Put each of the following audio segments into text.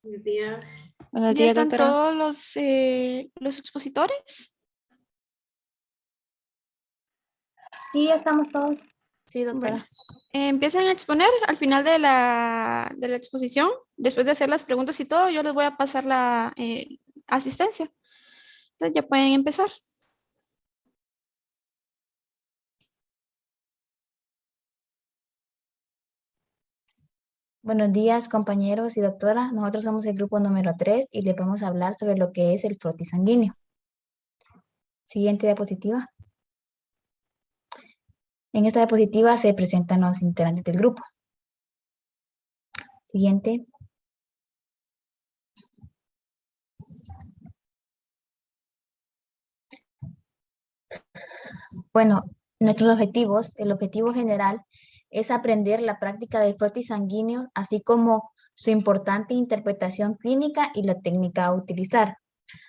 Buenos días. Buenos ¿Ya días, están doctora. todos los expositores? Sí, ya estamos todos. Sí, Bueno, doctora. empiecen a exponer al final de la exposición. Después de hacer las preguntas y todo, yo les voy a pasar la asistencia. Entonces ya pueden empezar. Buenos días, compañeros y doctora. Nosotros somos el grupo número 3 y les vamos a hablar sobre lo que es el frotis sanguíneo. Siguiente diapositiva. En esta diapositiva se presentan los integrantes del grupo. Siguiente. Bueno, nuestros objetivos, el objetivo general es aprender la práctica del frotis sanguíneo, así como su importante interpretación clínica y la técnica a utilizar.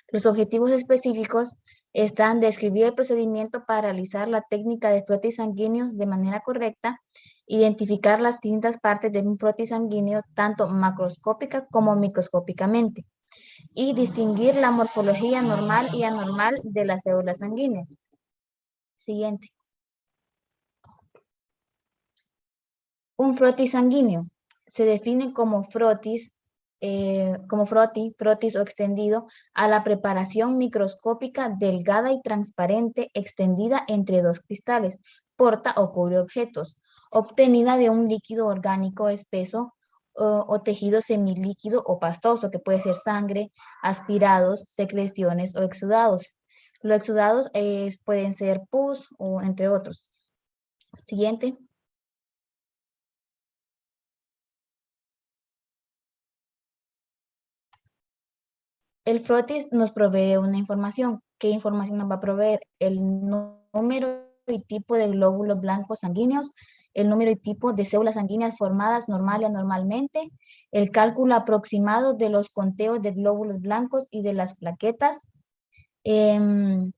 Los objetivos específicos están describir el procedimiento para realizar la técnica de frotis sanguíneos de manera correcta, identificar las distintas partes de un frotis sanguíneo, tanto macroscópica como microscópicamente, y distinguir la morfología normal y anormal de las células sanguíneas. Siguiente. Un frotis sanguíneo se define como frotis frotis o extendido a la preparación microscópica delgada y transparente extendida entre dos cristales, porta o cubre objetos, obtenida de un líquido orgánico espeso o tejido semilíquido o pastoso, que puede ser sangre, aspirados, secreciones o exudados. Los exudados pueden ser pus o entre otros. Siguiente. El frotis nos provee una información. ¿Qué información nos va a proveer? El número y tipo de glóbulos blancos sanguíneos, el número y tipo de células sanguíneas formadas normal y anormalmente, el cálculo aproximado de los conteos de glóbulos blancos y de las plaquetas. Lo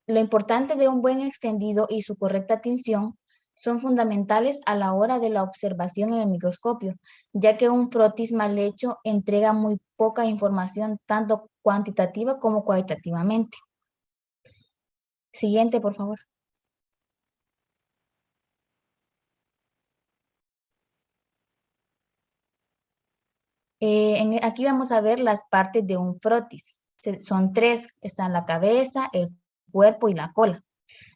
importante de un buen extendido y su correcta tinción son fundamentales a la hora de la observación en el microscopio, ya que un frotis mal hecho entrega muy poca información, tanto cuantitativa como cualitativamente. Siguiente, por favor. Aquí vamos a ver las partes de un frotis. Son tres, están la cabeza, el cuerpo y la cola.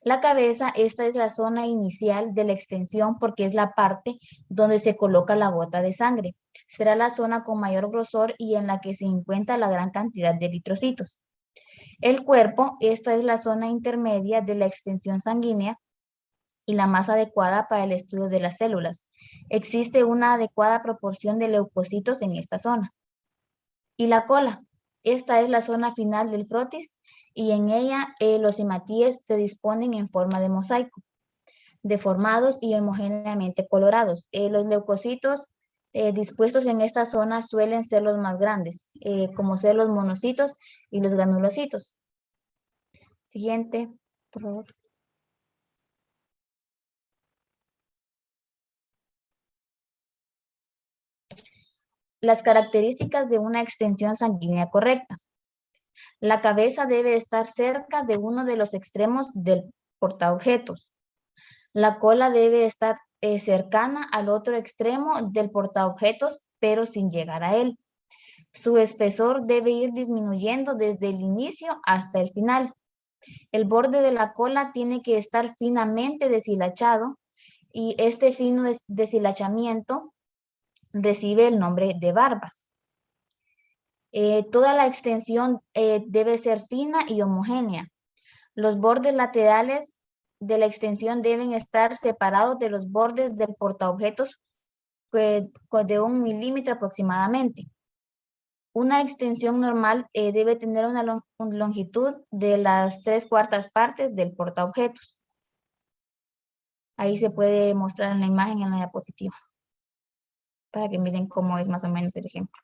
La cabeza, esta es la zona inicial de la extensión porque es la parte donde se coloca la gota de sangre. Será la zona con mayor grosor y en la que se encuentra la gran cantidad de eritrocitos. El cuerpo, esta es la zona intermedia de la extensión sanguínea y la más adecuada para el estudio de las células. Existe una adecuada proporción de leucocitos en esta zona. Y la cola, esta es la zona final del frotis y en ella los hematíes se disponen en forma de mosaico, deformados y homogéneamente colorados. Los leucocitos dispuestos en esta zona suelen ser los más grandes, como ser los monocitos y los granulocitos. Siguiente, por favor. Las características de una extensión sanguínea correcta. La cabeza debe estar cerca de uno de los extremos del portaobjetos. La cola debe estar cercana al otro extremo del portaobjetos, pero sin llegar a él. Su espesor debe ir disminuyendo desde el inicio hasta el final. El borde de la cola tiene que estar finamente deshilachado y este fino deshilachamiento recibe el nombre de barbas. Toda la extensión debe ser fina y homogénea. Los bordes laterales de la extensión deben estar separados de los bordes del portaobjetos de 1 milímetro aproximadamente. Una extensión normal debe tener una longitud de las 3/4 partes del portaobjetos. Ahí se puede mostrar en la imagen en la diapositiva, para que miren cómo es más o menos el ejemplo.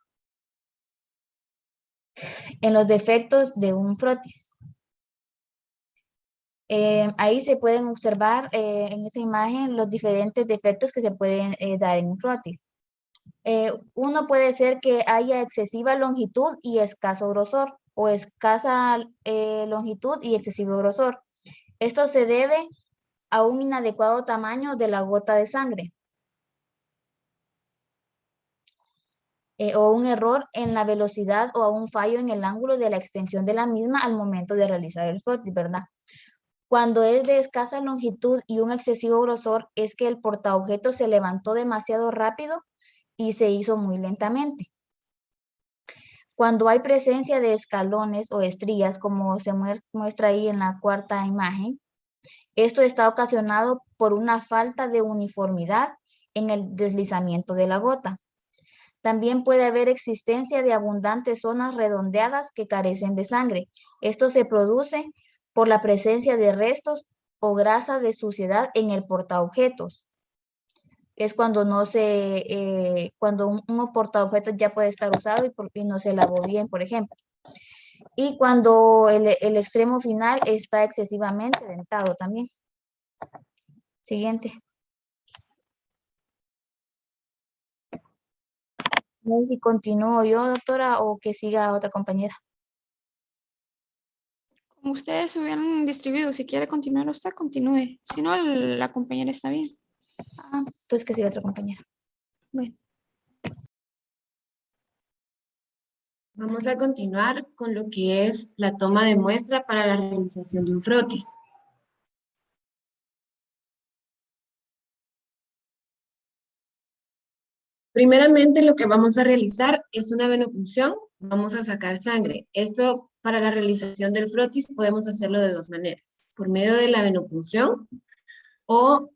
En los defectos de un frotis. Ahí se pueden observar en esa imagen los diferentes defectos que se pueden dar en un frotis. Uno puede ser que haya excesiva longitud y escaso grosor, o escasa longitud y excesivo grosor. Esto se debe a un inadecuado tamaño de la gota de sangre, o un error en la velocidad o a un fallo en el ángulo de la extensión de la misma al momento de realizar el frotis, ¿verdad? Cuando es de escasa longitud y un excesivo grosor, es que el portaobjeto se levantó demasiado rápido y se hizo muy lentamente. Cuando hay presencia de escalones o estrías, como se muestra ahí en la cuarta imagen, esto está ocasionado por una falta de uniformidad en el deslizamiento de la gota. También puede haber existencia de abundantes zonas redondeadas que carecen de sangre. Esto se produce por la presencia de restos o grasa de suciedad en el portaobjetos. Es cuando no cuando un portaobjetos ya puede estar usado y no se lavó bien, por ejemplo. Y cuando el extremo final está excesivamente dentado también. Siguiente. No sé si continúo yo, doctora, o que siga otra compañera. Como ustedes se hubieran distribuido, si quiere continuar usted, continúe. Si no, la compañera está bien. Entonces que siga otra compañera. Bueno, Vamos a continuar con lo que es la toma de muestra para la realización de un frotis. Primeramente, lo que vamos a realizar es una venopunción. Vamos a sacar sangre. Esto, para la realización del frotis, podemos hacerlo de dos maneras. Por medio de la venopunción o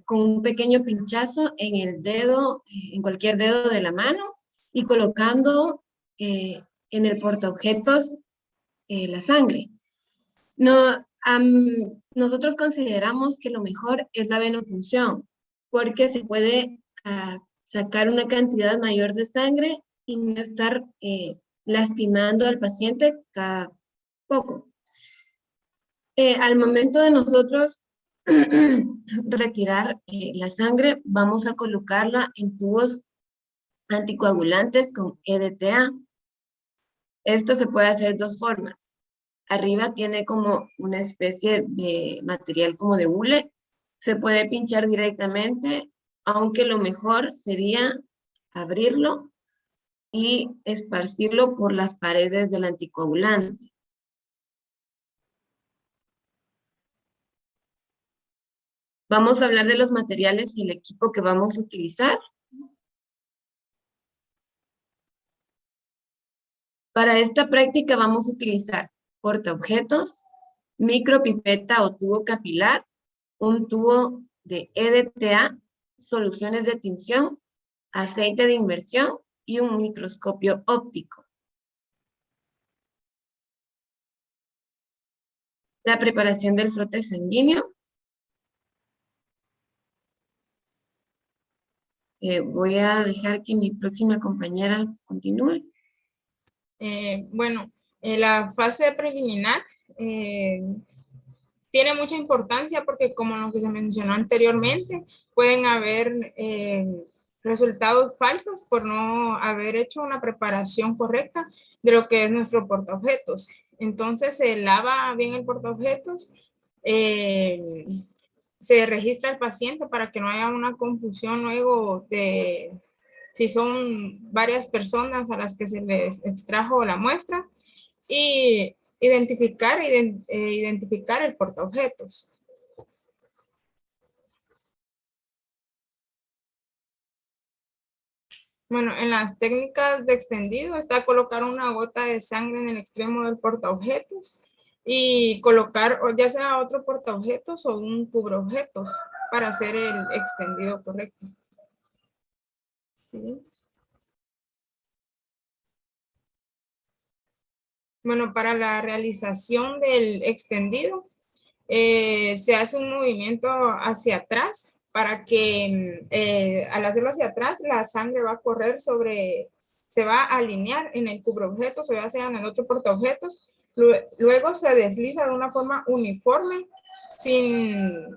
con un pequeño pinchazo en el dedo, en cualquier dedo de la mano, y colocando en el portaobjetos la sangre. No, nosotros consideramos que lo mejor es la venopunción, porque se puede sacar una cantidad mayor de sangre y no estar lastimando al paciente cada poco. Al momento de nosotros retirar la sangre, vamos a colocarla en tubos anticoagulantes con EDTA. Esto se puede hacer de dos formas. Arriba tiene como una especie de material como de hule. Se puede pinchar directamente, aunque lo mejor sería abrirlo y esparcirlo por las paredes del anticoagulante. Vamos a hablar de los materiales y el equipo que vamos a utilizar. Para esta práctica vamos a utilizar portaobjetos, micropipeta o tubo capilar, un tubo de EDTA, soluciones de tinción, aceite de inmersión y un microscopio óptico. La preparación del frote sanguíneo. Voy a dejar que mi próxima compañera continúe. Bueno, la fase preliminar tiene mucha importancia porque, como lo que se mencionó anteriormente, pueden haber resultados falsos por no haber hecho una preparación correcta de lo que es nuestro portaobjetos. Entonces se lava bien el portaobjetos, se registra el paciente para que no haya una confusión luego de si son varias personas a las que se les extrajo la muestra, y identificar el portaobjetos. Bueno, en las técnicas de extendido está colocar una gota de sangre en el extremo del portaobjetos y colocar ya sea otro portaobjetos o un cubreobjetos para hacer el extendido correcto. ¿Sí? Bueno, para la realización del extendido, se hace un movimiento hacia atrás para que al hacerlo hacia atrás, la sangre va a correr se va a alinear en el cubreobjetos o ya sea en el otro portaobjetos. Luego se desliza de una forma uniforme sin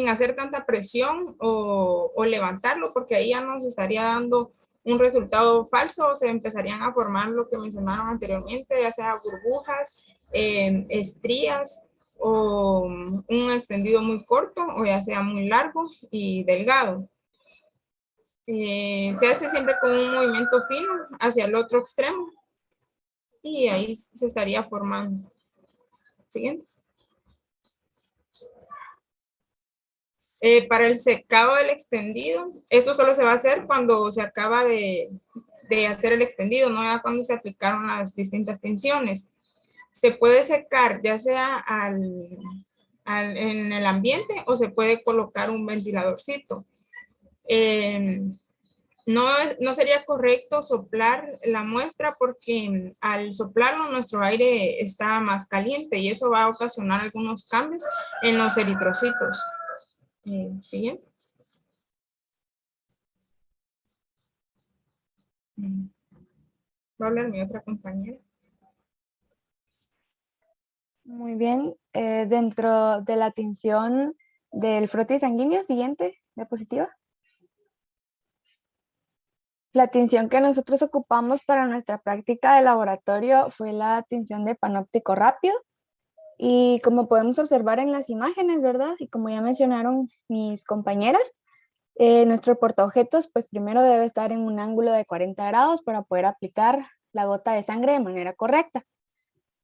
hacer tanta presión o levantarlo, porque ahí ya nos estaría dando un resultado falso, se empezarían a formar lo que mencionaron anteriormente, ya sea burbujas, estrías o un extendido muy corto o ya sea muy largo y delgado. Se hace siempre con un movimiento fino hacia el otro extremo y ahí se estaría formando. Siguiente. Para el secado del extendido, esto solo se va a hacer cuando se acaba de hacer el extendido, no ya cuando se aplicaron las distintas tensiones. Se puede secar ya sea en el ambiente o se puede colocar un ventiladorcito. No sería correcto soplar la muestra porque al soplarlo nuestro aire está más caliente y eso va a ocasionar algunos cambios en los eritrocitos. Siguiente. Va a hablar mi otra compañera. Muy bien, dentro de la tinción del frotis sanguíneo, siguiente diapositiva. La tinción que nosotros ocupamos para nuestra práctica de laboratorio fue la tinción de panóptico rápido. Y como podemos observar en las imágenes, ¿verdad? Y como ya mencionaron mis compañeras, nuestro portaobjetos, pues primero debe estar en un ángulo de 40 grados para poder aplicar la gota de sangre de manera correcta.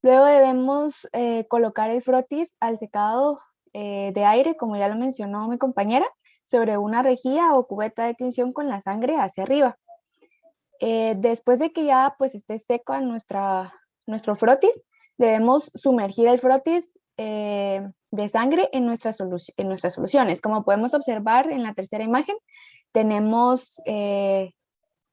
Luego debemos colocar el frotis al secado de aire, como ya lo mencionó mi compañera, sobre una rejilla o cubeta de tinción con la sangre hacia arriba. Después de que ya pues esté seco nuestro frotis, debemos sumergir el frotis de sangre en nuestras soluciones. Como podemos observar en la tercera imagen, tenemos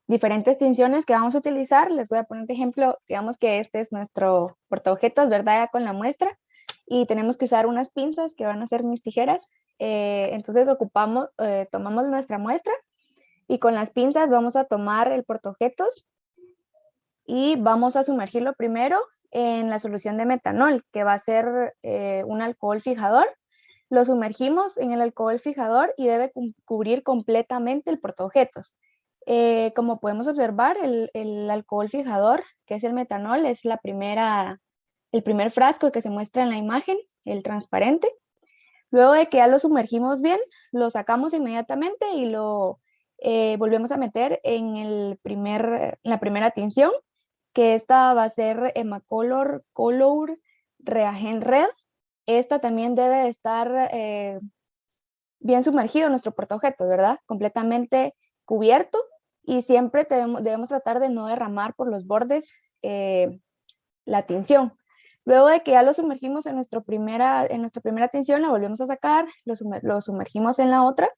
diferentes tinciones que vamos a utilizar. Les voy a poner de ejemplo, digamos que este es nuestro portaobjetos, ¿verdad? Ya con la muestra, y tenemos que usar unas pinzas que van a ser mis tijeras. Entonces tomamos nuestra muestra y con las pinzas vamos a tomar el portaobjetos y vamos a sumergirlo primero en la solución de metanol, que va a ser un alcohol fijador. Lo sumergimos en el alcohol fijador y debe cubrir completamente el portaobjetos. Como podemos observar, el alcohol fijador, que es el metanol, es el primer frasco que se muestra en la imagen, el transparente. Luego de que ya lo sumergimos bien, lo sacamos inmediatamente y lo volvemos a meter en la primera tinción, que esta va a ser Hemacolor Color Reagent Red. Esta también debe de estar bien sumergido en nuestro portaobjetos, ¿verdad? Completamente cubierto, y siempre debemos tratar de no derramar por los bordes la tinción. Luego de que ya lo sumergimos en nuestra primera tinción, la volvemos a sacar, lo sumergimos en la otra.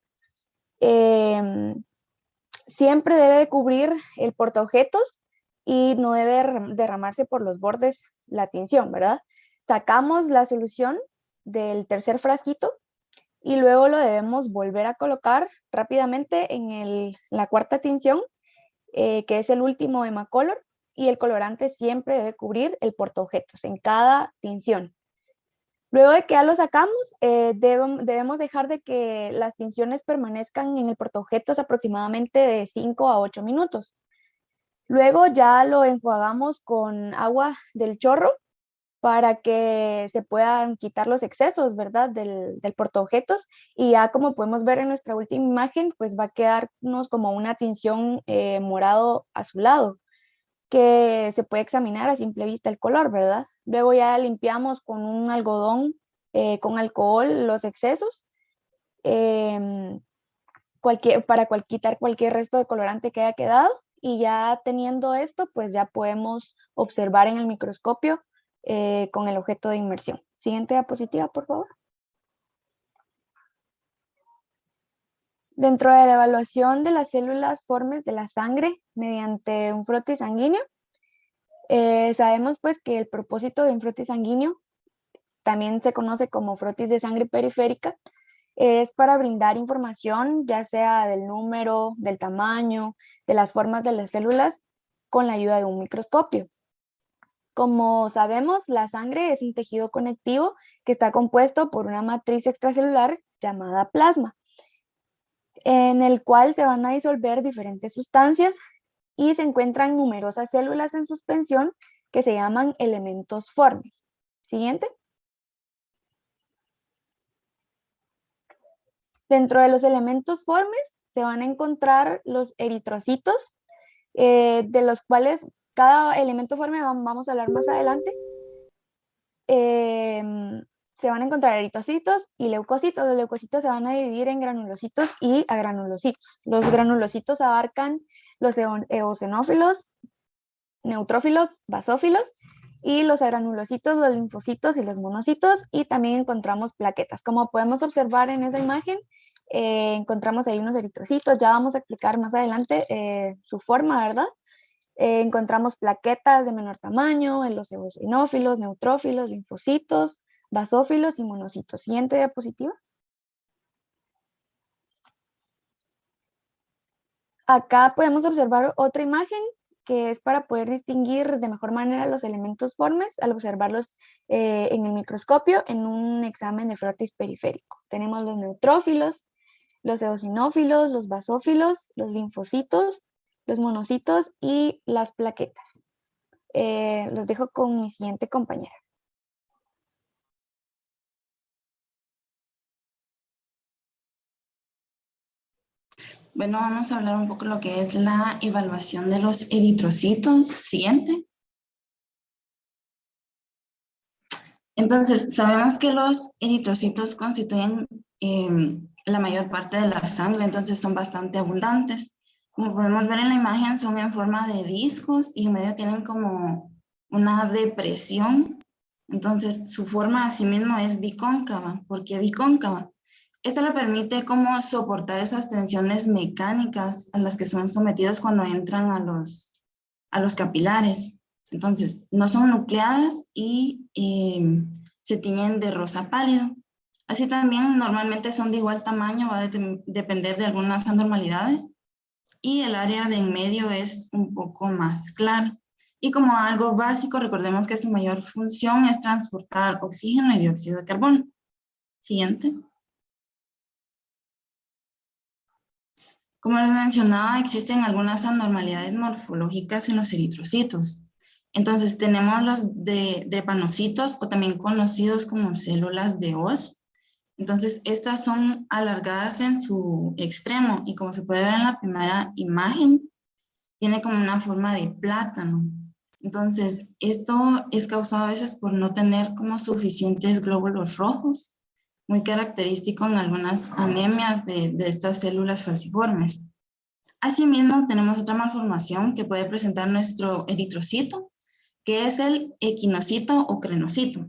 Siempre debe de cubrir el portaobjetos y no debe derramarse por los bordes la tinción, ¿verdad? Sacamos la solución del tercer frasquito y luego lo debemos volver a colocar rápidamente en la cuarta tinción, que es el último Hemacolor, y el colorante siempre debe cubrir el portaobjetos en cada tinción. Luego de que ya lo sacamos, debemos dejar de que las tinciones permanezcan en el portaobjetos aproximadamente de 5 a 8 minutos. Luego ya lo enjuagamos con agua del chorro para que se puedan quitar los excesos, ¿verdad? Del portaobjetos, y ya como podemos ver en nuestra última imagen, pues va a quedarnos como una tinción morado azulado, que se puede examinar a simple vista el color, ¿verdad? Luego ya limpiamos con un algodón con alcohol los excesos para quitar cualquier resto de colorante que haya quedado, y ya teniendo esto, pues ya podemos observar en el microscopio con el objeto de inmersión. Siguiente diapositiva, por favor. Dentro de la evaluación de las células formes de la sangre mediante un frotis sanguíneo, sabemos pues que el propósito de un frotis sanguíneo, también se conoce como frotis de sangre periférica, es para brindar información, ya sea del número, del tamaño, de las formas de las células, con la ayuda de un microscopio. Como sabemos, la sangre es un tejido conectivo que está compuesto por una matriz extracelular llamada plasma, en el cual se van a disolver diferentes sustancias y se encuentran numerosas células en suspensión que se llaman elementos formes. Siguiente. Dentro de los elementos formes se van a encontrar los eritrocitos, de los cuales cada elemento forme vamos a hablar más adelante. Se van a encontrar eritrocitos y leucocitos. Los leucocitos se van a dividir en granulocitos y agranulocitos. Los granulocitos abarcan los eosinófilos, neutrófilos, basófilos, y los agranulocitos, los linfocitos y los monocitos, y también encontramos plaquetas. Como podemos observar en esa imagen, encontramos ahí unos eritrocitos, ya vamos a explicar más adelante su forma, ¿verdad? Encontramos plaquetas de menor tamaño en los eosinófilos, neutrófilos, linfocitos, basófilos y monocitos. Siguiente diapositiva. Acá podemos observar otra imagen que es para poder distinguir de mejor manera los elementos formes al observarlos en el microscopio en un examen de frotis periférico. Tenemos los neutrófilos, los eosinófilos, los basófilos, los linfocitos, los monocitos y las plaquetas. Los dejo con mi siguiente compañera. Bueno, vamos a hablar un poco de lo que es la evaluación de los eritrocitos. Siguiente. Entonces, sabemos que los eritrocitos constituyen la mayor parte de la sangre, entonces son bastante abundantes. Como podemos ver en la imagen, son en forma de discos y en medio tienen como una depresión. Entonces, su forma asimismo es bicóncava. ¿Por qué bicóncava? Esto le permite como soportar esas tensiones mecánicas a las que son sometidos cuando entran a los capilares. Entonces, no son nucleadas y se tiñen de rosa pálido. Así también normalmente son de igual tamaño, va a depender de algunas anormalidades. Y el área de en medio es un poco más claro. Y como algo básico, recordemos que su mayor función es transportar oxígeno y dióxido de carbono. Siguiente. Como les mencionaba, existen algunas anormalidades morfológicas en los eritrocitos. Entonces tenemos los drepanocitos o también conocidos como células de Hoz. Entonces estas son alargadas en su extremo y como se puede ver en la primera imagen, tiene como una forma de plátano. Entonces esto es causado a veces por no tener como suficientes glóbulos rojos, muy característico en algunas anemias de estas células falciformes. Asimismo, tenemos otra malformación que puede presentar nuestro eritrocito, que es el equinocito o crenocito.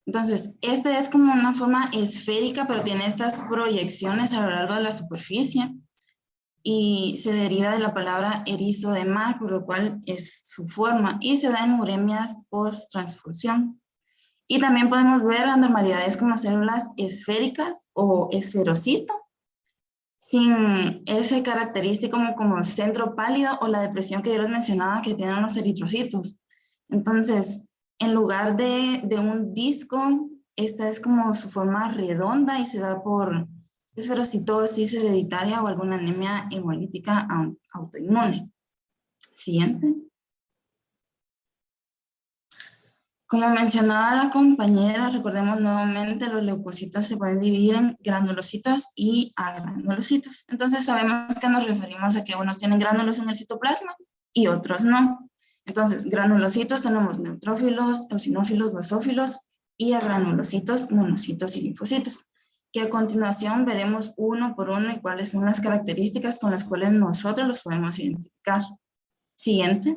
Entonces, este es como una forma esférica, pero tiene estas proyecciones a lo largo de la superficie y se deriva de la palabra erizo de mar, por lo cual es su forma, y se da en uremias post-transfusión. Y también podemos ver anormalidades como células esféricas o esferocito, sin ese característico como centro pálido o la depresión que yo les mencionaba que tienen los eritrocitos. Entonces, en lugar de un disco, esta es como su forma redonda y se da por esferocitosis hereditaria o alguna anemia hemolítica autoinmune. Siguiente. Como mencionaba la compañera, recordemos nuevamente, los leucocitos se pueden dividir en granulocitos y agranulocitos. Entonces sabemos que nos referimos a que unos tienen gránulos en el citoplasma y otros no. Entonces, granulocitos tenemos neutrófilos, eosinófilos, basófilos y agranulocitos, monocitos y linfocitos, que a continuación veremos uno por uno y cuáles son las características con las cuales nosotros los podemos identificar. Siguiente.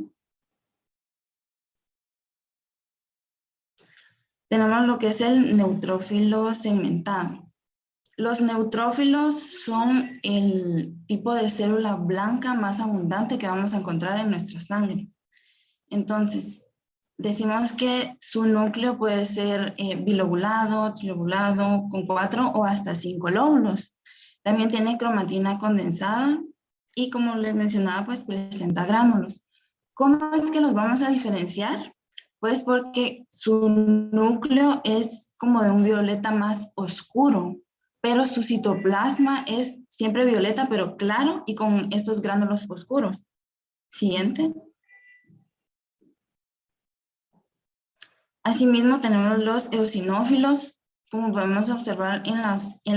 Tenemos lo que es el neutrófilo segmentado. Los neutrófilos son el tipo de célula blanca más abundante que vamos a encontrar en nuestra sangre. Entonces, decimos que su núcleo puede ser bilobulado, trilobulado, con 4 o hasta 5 lóbulos. También tiene cromatina condensada y, como les mencionaba, pues presenta gránulos. ¿Cómo es que los vamos a diferenciar? Pues porque su núcleo es como de un violeta más oscuro, pero su citoplasma es siempre violeta, pero claro y con estos gránulos oscuros. Siguiente. Asimismo, tenemos los eosinófilos. Como podemos observar en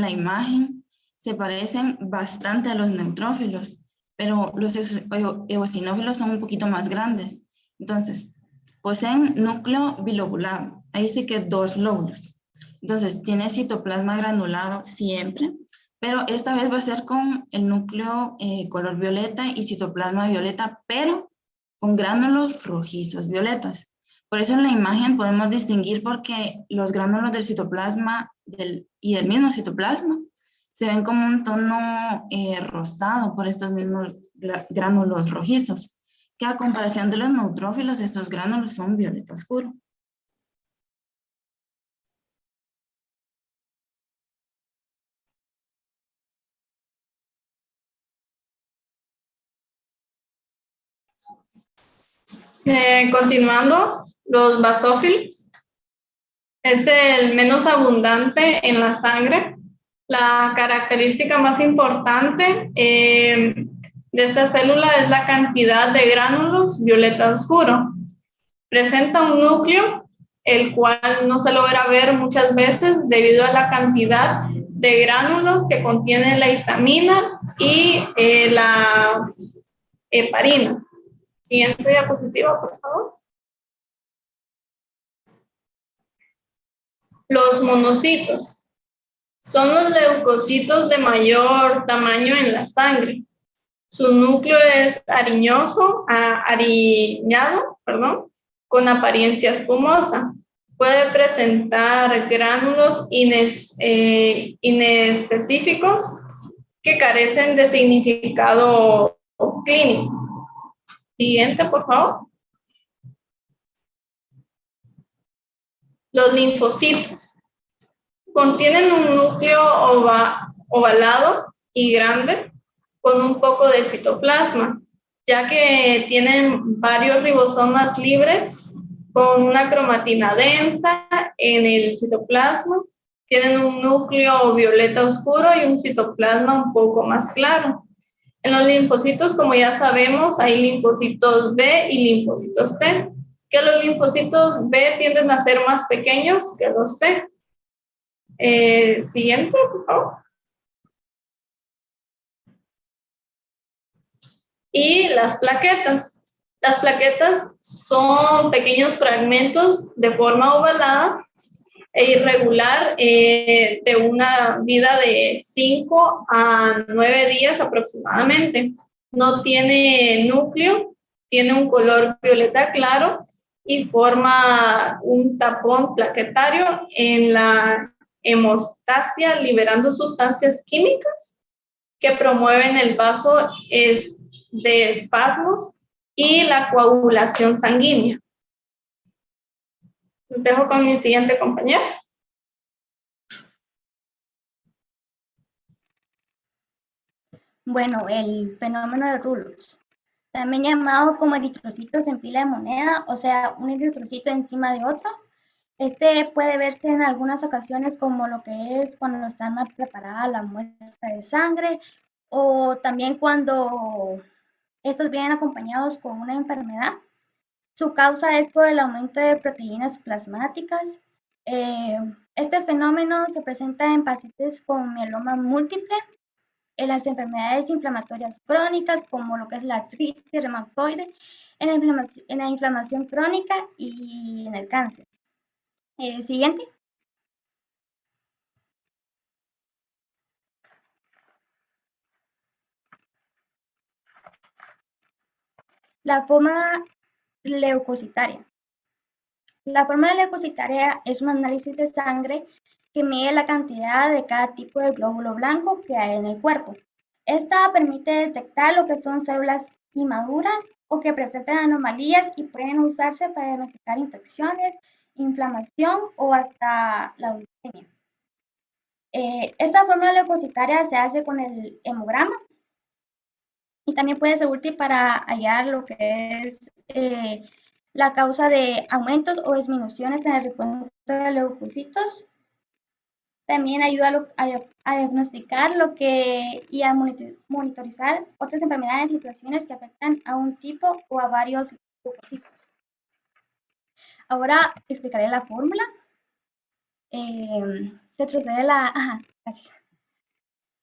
la imagen, se parecen bastante a los neutrófilos, pero los eosinófilos son un poquito más grandes. Entonces, poseen núcleo bilobulado. Ahí sí que 2 lóbulos. Entonces, tiene citoplasma granulado siempre, pero esta vez va a ser con el núcleo color violeta y citoplasma violeta, pero con gránulos rojizos violetas. Por eso en la imagen podemos distinguir porque los gránulos del citoplasma y del mismo citoplasma se ven como un tono rosado por estos mismos gránulos rojizos, que a comparación de los neutrófilos, estos gránulos son violeta oscuro. Continuando, los basófilos es el menos abundante en la sangre. La característica más importante de esta célula es la cantidad de gránulos violeta oscuro. Presenta un núcleo, el cual no se logra ver muchas veces debido a la cantidad de gránulos que contiene la histamina y la heparina. Siguiente diapositiva, por favor. Los monocitos son los leucocitos de mayor tamaño en la sangre. Su núcleo es ariñado, con apariencia espumosa. Puede presentar gránulos inespecíficos que carecen de significado clínico. Siguiente, por favor. Los linfocitos contienen un núcleo ovalado y grande con un poco de citoplasma, ya que tienen varios ribosomas libres con una cromatina densa en el citoplasma. Tienen un núcleo violeta oscuro y un citoplasma un poco más claro. En los linfocitos, como ya sabemos, hay linfocitos B y linfocitos T, que los linfocitos B tienden a ser más pequeños que los T. Siguiente, por favor. Y las plaquetas. Las plaquetas son pequeños fragmentos de forma ovalada e irregular de una vida de 5 a 9 días aproximadamente. No tiene núcleo, tiene un color violeta claro y forma un tapón plaquetario en la hemostasia, liberando sustancias químicas que promueven el paso de espasmos y la coagulación sanguínea. Los dejo con mi siguiente compañera. Bueno, el fenómeno de Rayleigh, también llamado como eritrocitos en pila de moneda, o sea, un eritrocito encima de otro. Este puede verse en algunas ocasiones como lo que es cuando está mal preparada la muestra de sangre, o también cuando estos vienen acompañados con una enfermedad. Su causa es por el aumento de proteínas plasmáticas. Este fenómeno se presenta en pacientes con mieloma múltiple, en las enfermedades inflamatorias crónicas, como lo que es la artritis reumatoide, en la inflamación crónica y en el cáncer. Siguiente. La forma leucocitaria. La forma leucocitaria es un análisis de sangre que mide la cantidad de cada tipo de glóbulo blanco que hay en el cuerpo. Esta permite detectar lo que son células inmaduras o que presentan anomalías y pueden usarse para diagnosticar infecciones, inflamación o hasta la leucemia. Esta forma leucocitaria se hace con el hemograma y también puede ser útil para hallar lo que es la causa de aumentos o disminuciones en el recuento de leucocitos. También ayuda a diagnosticar y a monitorizar otras enfermedades y situaciones que afectan a un tipo o a varios leucocitos. Ahora explicaré la fórmula. Retrocede gracias.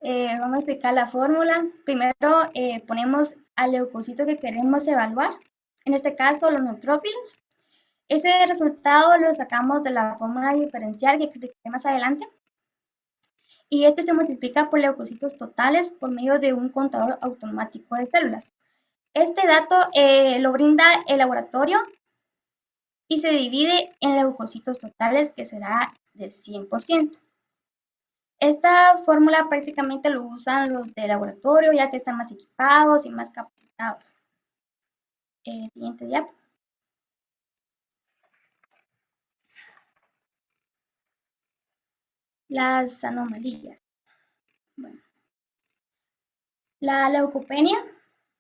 Vamos a explicar la fórmula. Primero ponemos al leucocito que queremos evaluar, en este caso los neutrófilos. Ese resultado lo sacamos de la fórmula diferencial que explicaré más adelante. Y este se multiplica por leucocitos totales por medio de un contador automático de células. Este dato lo brinda el laboratorio y se divide en leucocitos totales, que será del 100%. Esta fórmula prácticamente lo usan los de laboratorio, ya que están más equipados y más capacitados. Siguiente diapo. Las anomalías. Bueno. La leucopenia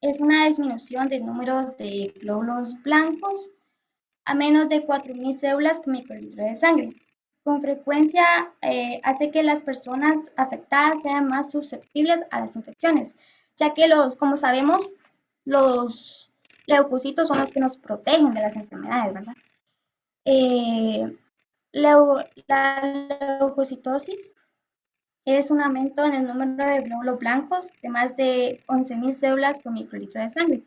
es una disminución de números de glóbulos blancos a menos de 4.000 células por microlitro de sangre. Con frecuencia hace que las personas afectadas sean más susceptibles a las infecciones, ya que como sabemos, los leucocitos son los que nos protegen de las enfermedades, ¿verdad? La leucocitosis es un aumento en el número de glóbulos blancos de más de 11.000 células por microlitro de sangre.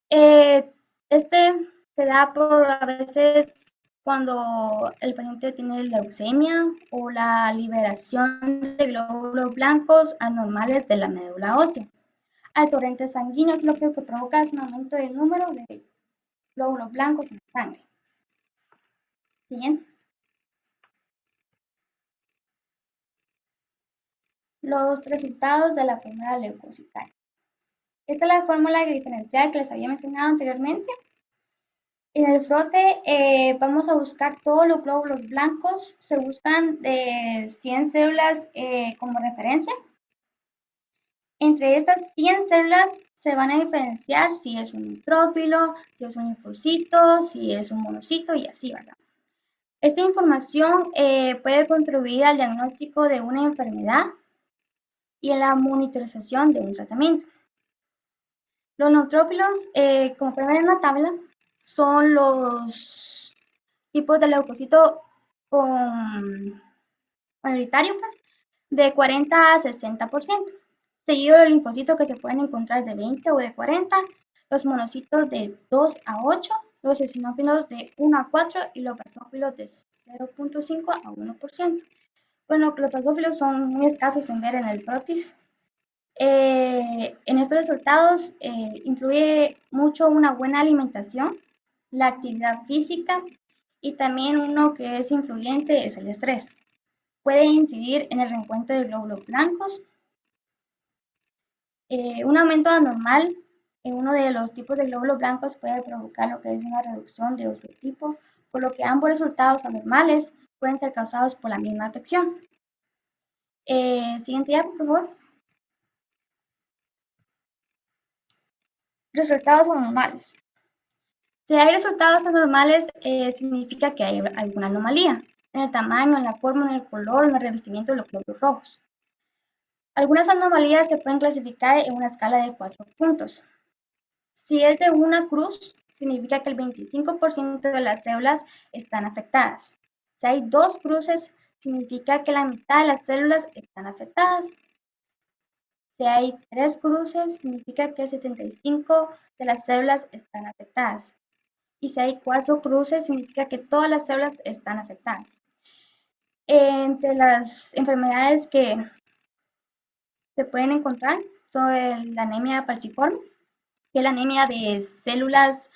Este se da por a veces cuando el paciente tiene leucemia o la liberación de glóbulos blancos anormales de la médula ósea. Al torrente sanguíneo, lo que provoca es un aumento del número de glóbulos blancos en la sangre. Siguiente. Los resultados de la fórmula leucocitaria. Esta es la fórmula diferencial que les había mencionado anteriormente. En el frote vamos a buscar todos los glóbulos blancos. Se buscan de 100 células como referencia. Entre estas 100 células se van a diferenciar si es un neutrófilo, si es un linfocito, si es un monocito y así, ¿verdad? Esta información puede contribuir al diagnóstico de una enfermedad y en la monitorización de un tratamiento. Los neutrófilos, como pueden ver en la tabla, son los tipos de leucocito mayoritario, pues, de 40 a 60%, seguido del linfocito que se pueden encontrar de 20 o de 40, los monocitos de 2 a 8, los eosinófilos de 1 a 4 y los basófilos de 0.5 a 1%. Bueno, los basófilos son muy escasos en ver en el frotis. En estos resultados influye mucho una buena alimentación, la actividad física y también uno que es influyente es el estrés. Puede incidir en el reencuentro de glóbulos blancos. Un aumento anormal en uno de los tipos de glóbulos blancos puede provocar lo que es una reducción de otro tipo, por lo que ambos resultados anormales pueden ser causados por la misma afección. Siguiente diapo, por favor. Resultados anormales. Si hay resultados anormales, significa que hay alguna anomalía en el tamaño, en la forma, en el color, en el revestimiento de los glóbulos rojos. Algunas anomalías se pueden clasificar en una escala de 4 puntos. Si es de una cruz, significa que el 25% de las células están afectadas. Si hay 2 cruces, significa que la mitad de las células están afectadas. Si hay 3 cruces, significa que el 75% de las células están afectadas. Y si hay 4 cruces, significa que todas las células están afectadas. Entre las enfermedades que se pueden encontrar son la anemia falciforme, que es la anemia de células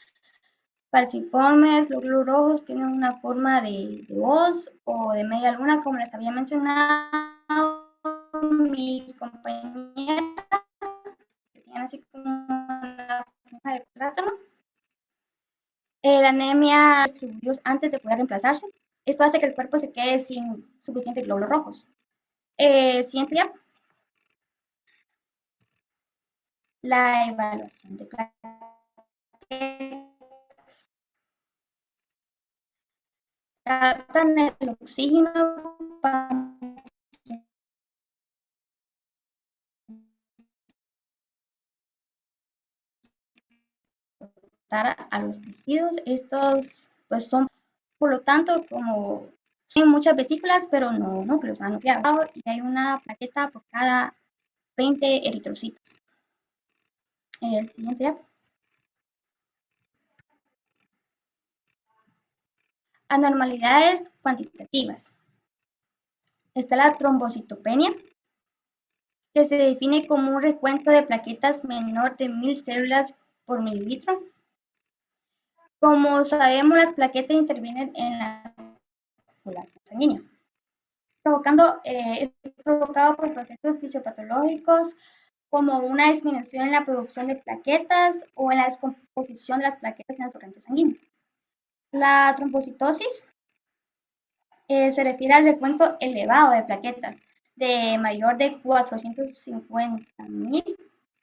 falciformes. Los glóbulos rojos tienen una forma de hoz o de media luna, como les había mencionado mi compañera, que tienen así como una hoja de plátano. La anemia distribuye antes de poder reemplazarse. Esto hace que el cuerpo se quede sin suficientes glóbulos rojos. Siguiente diapo. La evaluación de plaquetas. Tratan el oxígeno a los tejidos. Estos pues son, por lo tanto, como tienen muchas vesículas, pero no núcleos, nucleados, y hay una plaqueta por cada 20 eritrocitos. El siguiente. Anormalidades cuantitativas. Está la trombocitopenia, que se define como un recuento de plaquetas menor de 1000 células por mililitro. Como sabemos, las plaquetas intervienen en la circulación sanguínea, es provocado por procesos fisiopatológicos como una disminución en la producción de plaquetas o en la descomposición de las plaquetas en el torrente sanguíneo. La trombocitosis se refiere al recuento elevado de plaquetas de mayor de 450.000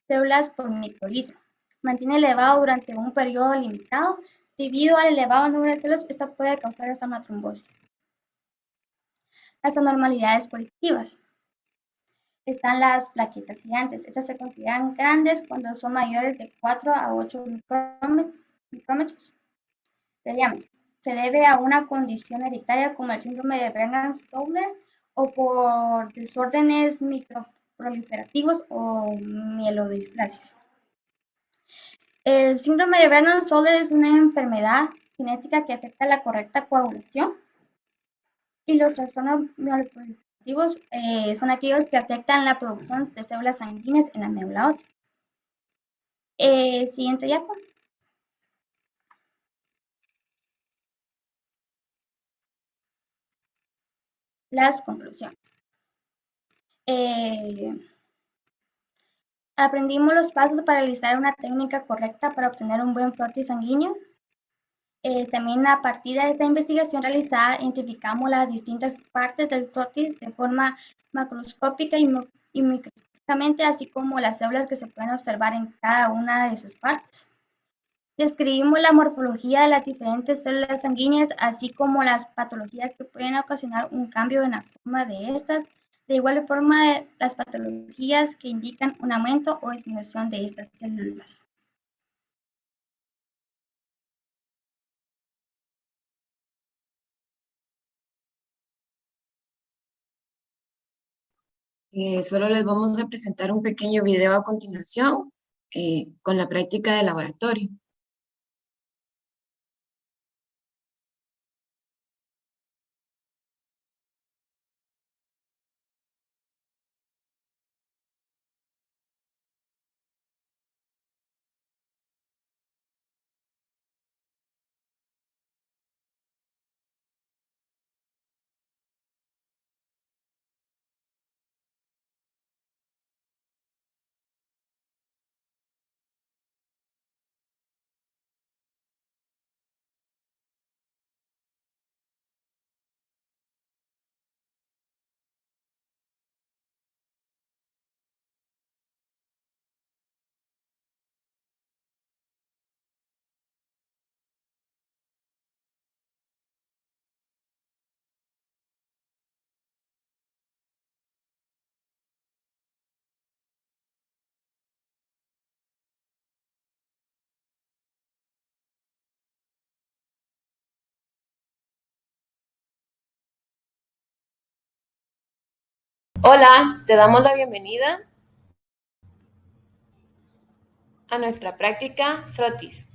células por microlitro. Mantiene elevado durante un periodo limitado. Debido al elevado número de células, esta puede causar hasta una trombosis. Las anormalidades colectivas. Están las plaquetas gigantes. Estas se consideran grandes cuando son mayores de 4 a 8 micrómetros de diámetro. Se debe a una condición hereditaria como el síndrome de Bernard-Stoller o por desórdenes microproliferativos o mielodisplasias. El síndrome de Bernard-Stoller es una enfermedad genética que afecta la correcta coagulación, y los trastornos mieloproliferativos son aquellos que afectan la producción de células sanguíneas en la médula ósea. Siguiente diapo. Las conclusiones. Aprendimos los pasos para realizar una técnica correcta para obtener un buen frotis sanguíneo. También a partir de esta investigación realizada, identificamos las distintas partes del frotis de forma macroscópica y microscópicamente, así como las células que se pueden observar en cada una de sus partes. Describimos la morfología de las diferentes células sanguíneas, así como las patologías que pueden ocasionar un cambio en la forma de estas, de igual forma de las patologías que indican un aumento o disminución de estas células. Solo les vamos a presentar un pequeño video a continuación con la práctica de laboratorio. Hola, te damos la bienvenida a nuestra práctica frotis,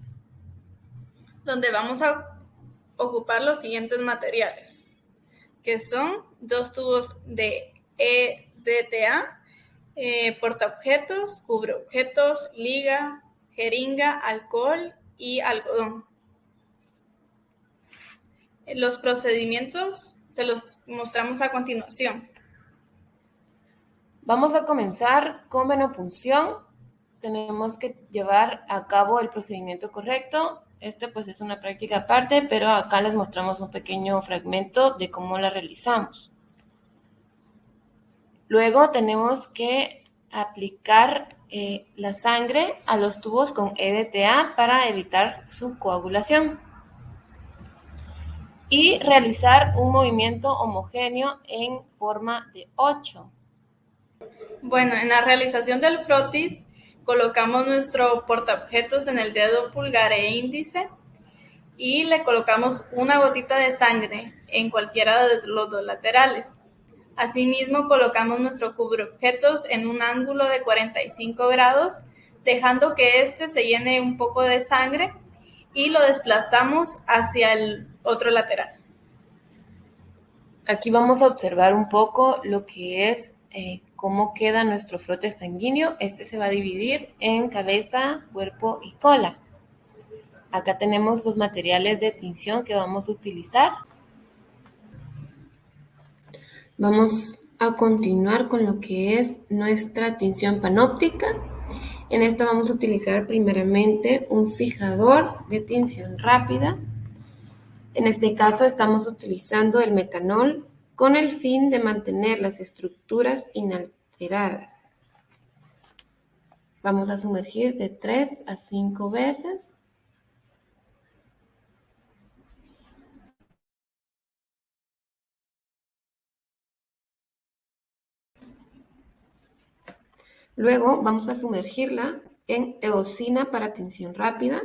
donde vamos a ocupar los siguientes materiales, que son 2 tubos de EDTA, portaobjetos, cubreobjetos, liga, jeringa, alcohol y algodón. Los procedimientos se los mostramos a continuación. Vamos a comenzar con venopunción. Tenemos que llevar a cabo el procedimiento correcto. Pues es una práctica aparte, pero acá les mostramos un pequeño fragmento de cómo la realizamos. Luego tenemos que aplicar la sangre a los tubos con EDTA para evitar su coagulación. y realizar un movimiento homogéneo en forma de 8. Bueno, en la realización del frotis, colocamos nuestro portaobjetos en el dedo pulgar e índice y le colocamos una gotita de sangre en cualquiera de los dos laterales. Asimismo, colocamos nuestro cubreobjetos en un ángulo de 45 grados, dejando que este se llene un poco de sangre y lo desplazamos hacia el otro lateral. Aquí vamos a observar un poco lo que es cómo queda nuestro frote sanguíneo. Este se va a dividir en cabeza, cuerpo y cola. Acá tenemos los materiales de tinción que vamos a utilizar. Vamos a continuar con lo que es nuestra tinción panóptica. En esta vamos a utilizar primeramente un fijador de tinción rápida. En este caso estamos utilizando el metanol con el fin de mantener las estructuras inalteradas. Vamos a sumergir de 3 a 5 veces. Luego vamos a sumergirla en eosina para tinción rápida,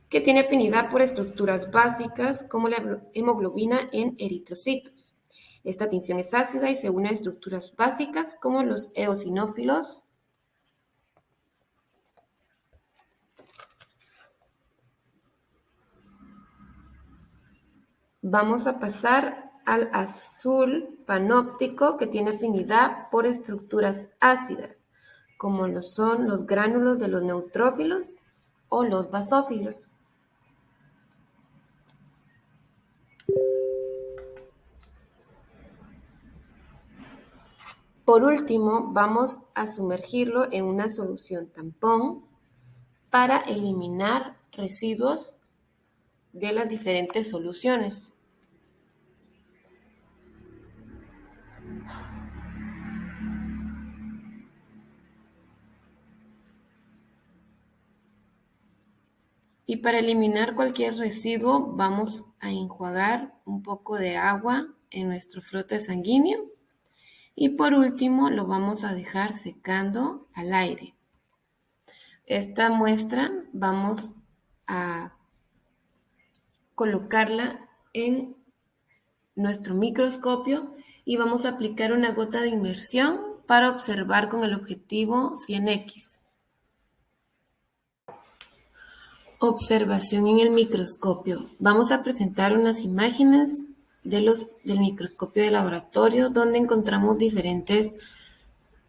que tiene afinidad por estructuras básicas como la hemoglobina en eritrocitos. Esta tinción es ácida y se une a estructuras básicas como los eosinófilos, vamos a pasar al azul panóptico que tiene afinidad por estructuras ácidas, como lo son los gránulos de los neutrófilos o los basófilos. Por último, vamos a sumergirlo en una solución tampón para eliminar residuos de las diferentes soluciones. Y para eliminar cualquier residuo vamos a enjuagar un poco de agua en nuestro frote sanguíneo y por último lo vamos a dejar secando al aire. Esta muestra vamos a colocarla en nuestro microscopio y vamos a aplicar una gota de inmersión para observar con el objetivo 100X. Observación en el microscopio. Vamos a presentar unas imágenes del microscopio de laboratorio donde encontramos diferentes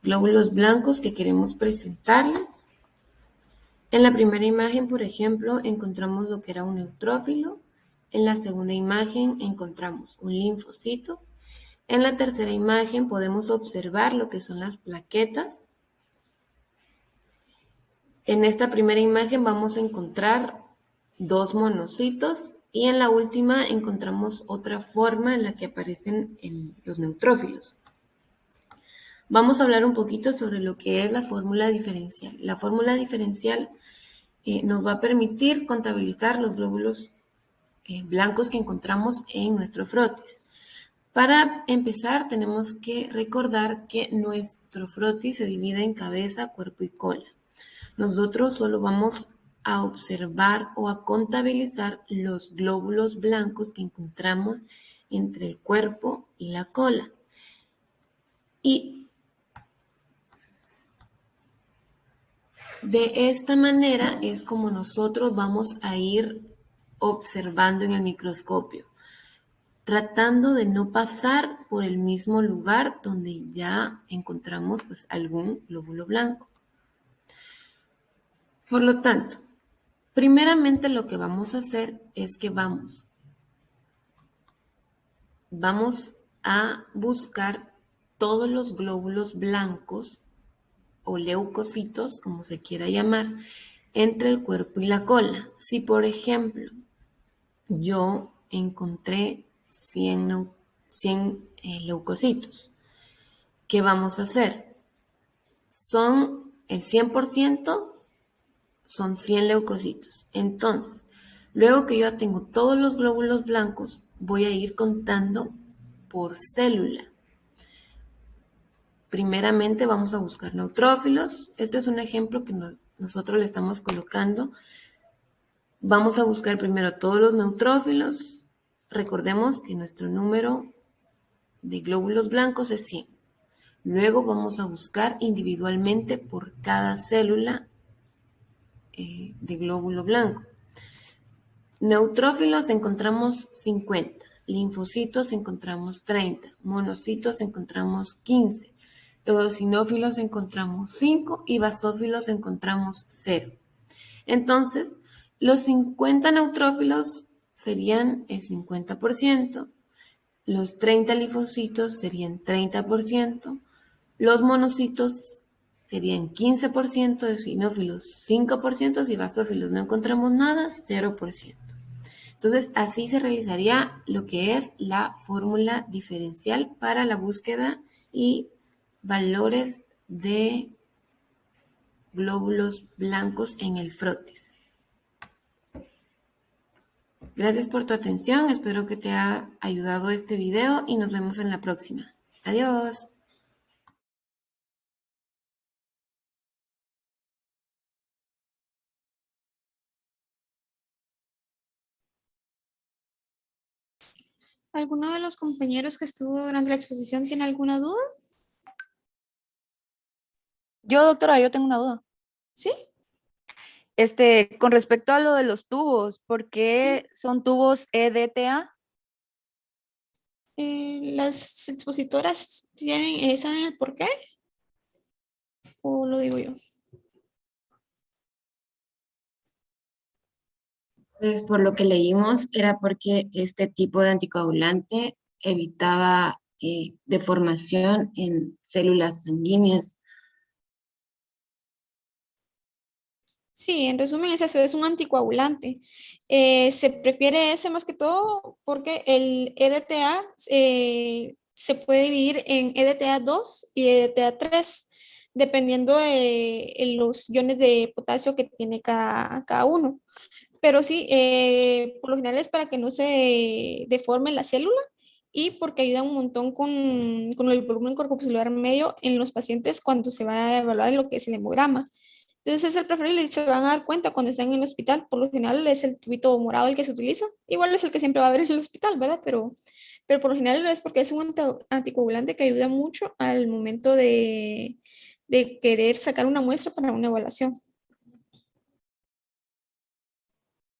glóbulos blancos que queremos presentarles. En la primera imagen, por ejemplo, encontramos lo que era un neutrófilo. En la segunda imagen encontramos un linfocito. En la tercera imagen podemos observar lo que son las plaquetas. En esta primera imagen vamos a encontrar 2 monocitos y en la última encontramos otra forma en la que aparecen los neutrófilos. Vamos a hablar un poquito sobre lo que es la fórmula diferencial. La fórmula diferencial nos va a permitir contabilizar los glóbulos blancos que encontramos en nuestro frotis. Para empezar tenemos que recordar que nuestro frotis se divide en cabeza, cuerpo y cola. Nosotros solo vamos a observar o a contabilizar los glóbulos blancos que encontramos entre el cuerpo y la cola. Y de esta manera es como nosotros vamos a ir observando en el microscopio, tratando de no pasar por el mismo lugar donde ya encontramos pues, algún glóbulo blanco. Por lo tanto, primeramente lo que vamos a hacer es que vamos a buscar todos los glóbulos blancos o leucocitos, como se quiera llamar, entre el cuerpo y la cola. Si, por ejemplo, yo encontré 100 leucocitos, ¿qué vamos a hacer? El 100% son 100 leucocitos. Entonces, Luego que yo ya tengo todos los glóbulos blancos, voy a ir contando por célula. Primeramente vamos a buscar neutrófilos. Este es un ejemplo que nosotros le estamos colocando. Vamos a buscar primero todos los neutrófilos. Recordemos que nuestro número de glóbulos blancos es 100. Luego vamos a buscar individualmente por cada célula de glóbulo blanco. Neutrófilos encontramos 50, linfocitos encontramos 30, monocitos encontramos 15, eosinófilos encontramos 5 y basófilos encontramos 0. Entonces, los 50 neutrófilos serían el 50%, los 30 linfocitos serían 30%, los monocitos serían 15%, eosinófilos 5% y basófilos no encontramos nada, 0%. Entonces, así se realizaría lo que es la fórmula diferencial para la búsqueda y valores de glóbulos blancos en el frotis. Gracias por tu atención, espero que te haya ayudado este video y nos vemos en la próxima. Adiós. ¿Alguno de los compañeros que estuvo durante la exposición tiene alguna duda? Yo, doctora, yo tengo una duda. ¿Sí? Con respecto a lo de los tubos, ¿por qué son tubos EDTA? ¿Las expositoras saben el por qué? ¿O lo digo yo? Pues por lo que leímos era porque este tipo de anticoagulante evitaba deformación en células sanguíneas. Sí, en resumen es eso, es un anticoagulante. Se prefiere ese más que todo porque el EDTA se puede dividir en EDTA 2 y EDTA 3, dependiendo de los iones de potasio que tiene cada uno. Pero sí, por lo general es para que no se deforme la célula y porque ayuda un montón con el volumen corpuscular medio en los pacientes cuando se va a evaluar lo que es el hemograma. Entonces es el preferible y se van a dar cuenta cuando están en el hospital. Por lo general es el tubito morado el que se utiliza. Igual es el que siempre va a haber en el hospital, ¿verdad? Pero por lo general es porque es un anticoagulante que ayuda mucho al momento de querer sacar una muestra para una evaluación.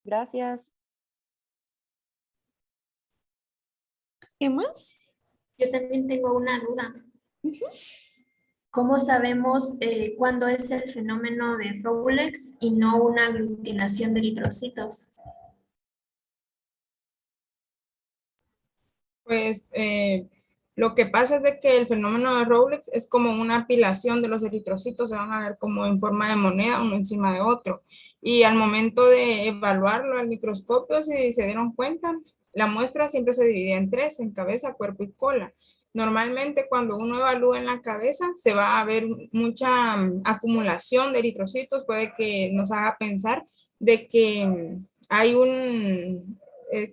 Gracias. ¿Qué más? Yo también tengo una duda. Ujú. ¿Cómo sabemos cuándo es el fenómeno de Froelich y no una aglutinación de eritrocitos? Pues lo que pasa es de que el fenómeno de Froelich es como una apilación de los eritrocitos, se van a ver como en forma de moneda uno encima de otro. Y al momento de evaluarlo al microscopio, si se dieron cuenta, la muestra siempre se divide en tres, en cabeza, cuerpo y cola. Normalmente cuando uno evalúa en la cabeza se va a ver mucha acumulación de eritrocitos, puede que nos haga pensar de que hay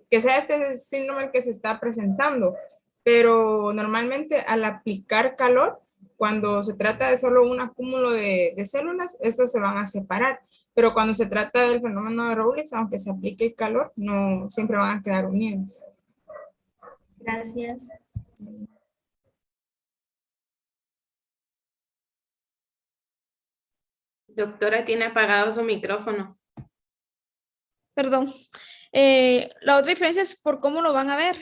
que sea este síndrome el que se está presentando, pero normalmente al aplicar calor, cuando se trata de solo un acúmulo de células, estas se van a separar, pero cuando se trata del fenómeno de Froelich, aunque se aplique el calor, no siempre van a quedar unidos. Gracias. Doctora, tiene apagado su micrófono. Perdón. La otra diferencia es por cómo lo van a ver.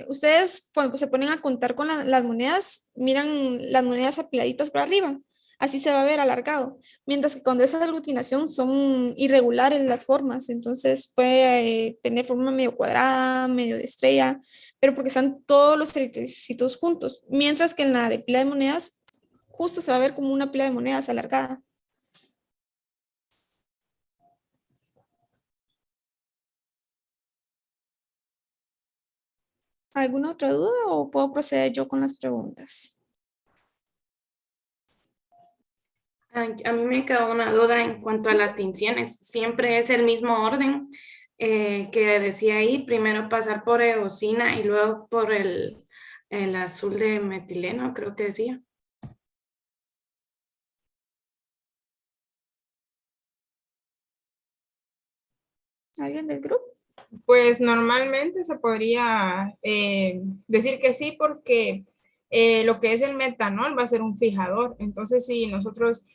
Ustedes cuando se ponen a contar con las monedas, miran las monedas apiladitas para arriba. Así se va a ver alargado. Mientras que cuando es aglutinación son irregulares las formas. Entonces puede tener forma medio cuadrada, medio de estrella, pero porque están todos los eritrocitos juntos. Mientras que en la de pila de monedas, justo se va a ver como una pila de monedas alargada. ¿Alguna otra duda o puedo proceder yo con las preguntas? A mí me quedó una duda en cuanto a las tinciones. ¿Siempre es el mismo orden que decía ahí, primero pasar por eosina y luego por el azul de metileno, creo que decía. ¿Alguien del grupo? Pues normalmente se podría decir que sí, porque lo que es el metanol va a ser un fijador. Entonces, si nosotros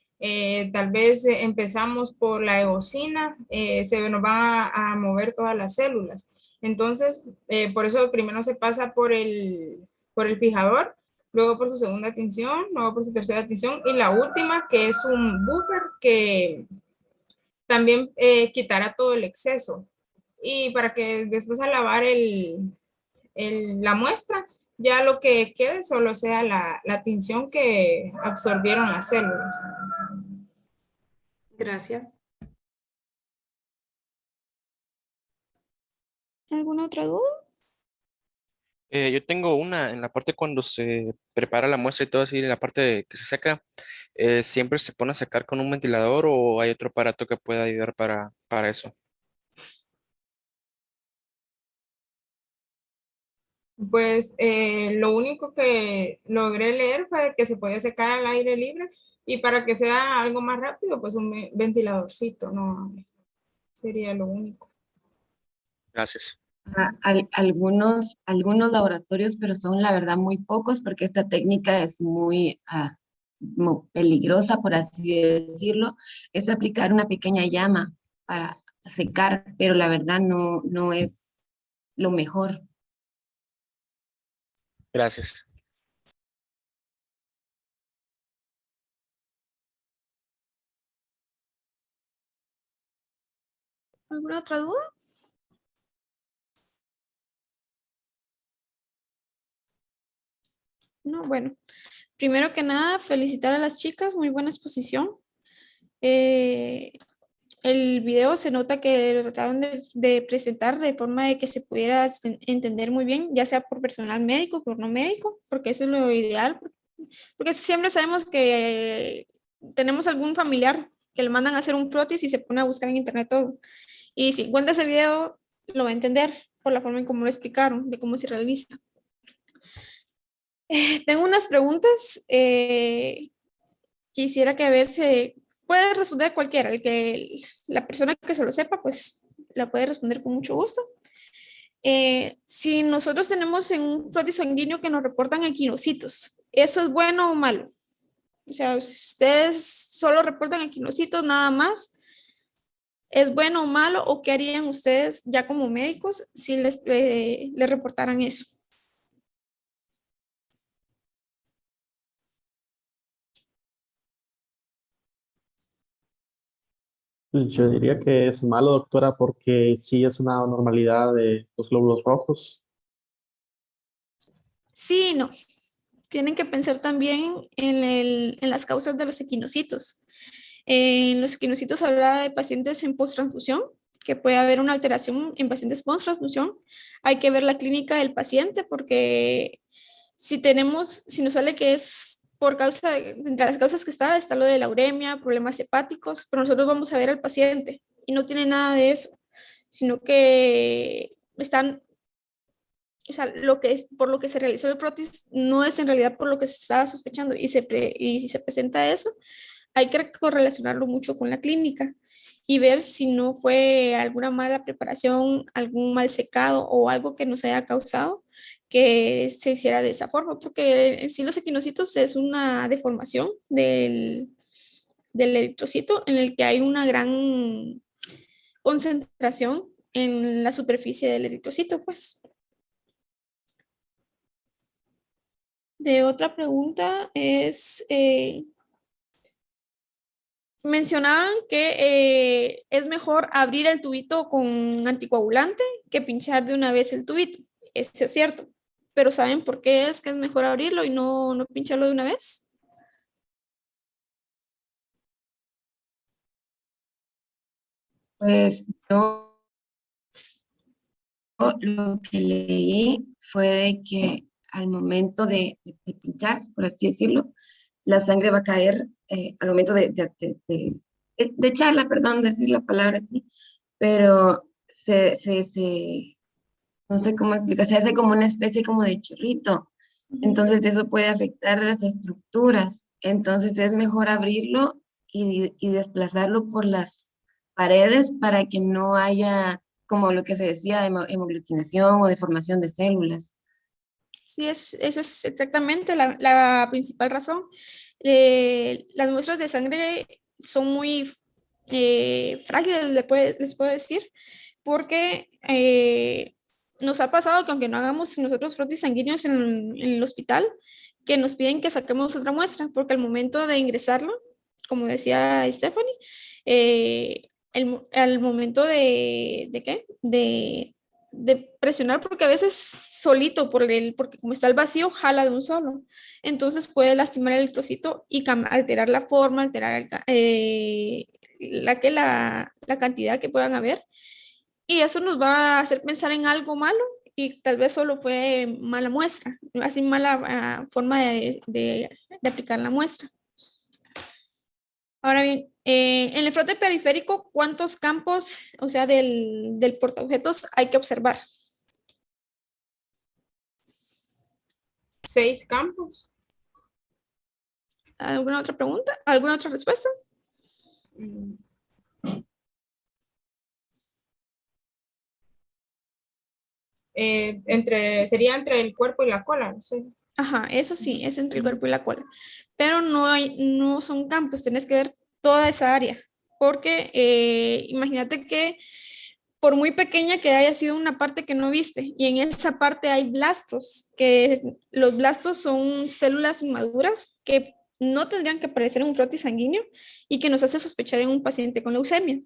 tal vez empezamos por la eosina, se nos van a mover todas las células. Entonces, por eso primero se pasa por el fijador, luego por su segunda tinción, luego por su tercera tinción y la última, que es un buffer que también quitará todo el exceso. Y para que después al lavar la muestra, ya lo que quede solo sea la tinción que absorbieron las células. Gracias. ¿Alguna otra duda? Yo tengo una en la parte cuando se prepara la muestra y todo así, en la parte que se seca, ¿siempre se pone a secar con un ventilador o hay otro aparato que pueda ayudar para eso? Pues lo único que logré leer fue que se podía secar al aire libre y para que sea algo más rápido, pues un ventiladorcito, no sería lo único. Gracias. Algunos laboratorios, pero son la verdad muy pocos porque esta técnica es muy peligrosa, por así decirlo, es aplicar una pequeña llama para secar, pero la verdad no es lo mejor. Gracias. ¿Alguna otra duda? No, bueno. Primero que nada, felicitar a las chicas, muy buena exposición. El video se nota que lo trataron de presentar de forma de que se pudiera entender muy bien, ya sea por personal médico, por no médico, porque eso es lo ideal, porque siempre sabemos que tenemos algún familiar que le mandan a hacer un prótesis y se pone a buscar en internet todo. Y si encuentra ese video, lo va a entender por la forma en cómo lo explicaron, de cómo se realiza. Tengo unas preguntas. Quisiera que a ver si puede responder cualquiera. La persona que se lo sepa, pues la puede responder con mucho gusto. Si nosotros tenemos en un prótesis sanguíneo que nos reportan equinocitos, ¿eso es bueno o malo? O sea, si ustedes solo reportan equinocitos nada más, ¿es bueno o malo? ¿O qué harían ustedes ya como médicos si les reportaran eso? Yo diría que es malo, doctora, porque sí es una anormalidad de los glóbulos rojos. Sí, no. Tienen que pensar también en las causas de los equinocitos. En los equinocitos habla de pacientes en post-transfusión, que puede haber una alteración en pacientes post-transfusión. Hay que ver la clínica del paciente porque si nos sale que es por causa, entre las causas que está lo de la uremia, problemas hepáticos, pero nosotros vamos a ver al paciente y no tiene nada de eso, sino que están, o sea, por lo que se realizó el prótesis no es en realidad por lo que se estaba sospechando y si se presenta eso, hay que correlacionarlo mucho con la clínica y ver si no fue alguna mala preparación, algún mal secado o algo que nos haya causado que se hiciera de esa forma, porque en sí los equinocitos es una deformación del eritrocito en el que hay una gran concentración en la superficie del eritrocito, pues. De otra pregunta es, mencionaban que es mejor abrir el tubito con anticoagulante que pinchar de una vez el tubito. Eso es cierto. Pero ¿saben por qué es que es mejor abrirlo y no pincharlo de una vez? Pues yo lo que leí fue de que al momento de pinchar, por así decirlo, la sangre va a caer al momento de echarla, perdón, decir la palabra así, pero no sé cómo explicar, se hace como una especie como de chorrito. Entonces eso puede afectar las estructuras. Entonces es mejor abrirlo y desplazarlo por las paredes para que no haya, como lo que se decía, hemoglutinación o deformación de células. Sí, eso es exactamente la principal razón. Las muestras de sangre son muy frágiles, les puedo decir, porque nos ha pasado que aunque no hagamos nosotros frotis sanguíneos en el hospital, que nos piden que saquemos otra muestra, porque al momento de ingresarlo, como decía Stephanie, al momento ¿de qué? De presionar, porque a veces solito, porque como está el vacío, jala de un solo. Entonces puede lastimar el eritrocito y alterar la forma, alterar la cantidad que puedan haber. Y eso nos va a hacer pensar en algo malo y tal vez solo fue mala muestra, así mala forma de aplicar la muestra. Ahora bien, en el frote periférico, ¿cuántos campos, o sea, del portaobjetos hay que observar? 6 campos. ¿Alguna otra pregunta? ¿Alguna otra respuesta? Sería entre el cuerpo y la cola, no sé. Ajá, eso sí, es entre el cuerpo y la cola. Pero no son campos, tenés que ver toda esa área. Porque imagínate que por muy pequeña que haya sido una parte que no viste, y en esa parte hay blastos, que los blastos son células inmaduras que no tendrían que aparecer en un frotis sanguíneo y que nos hace sospechar en un paciente con leucemia.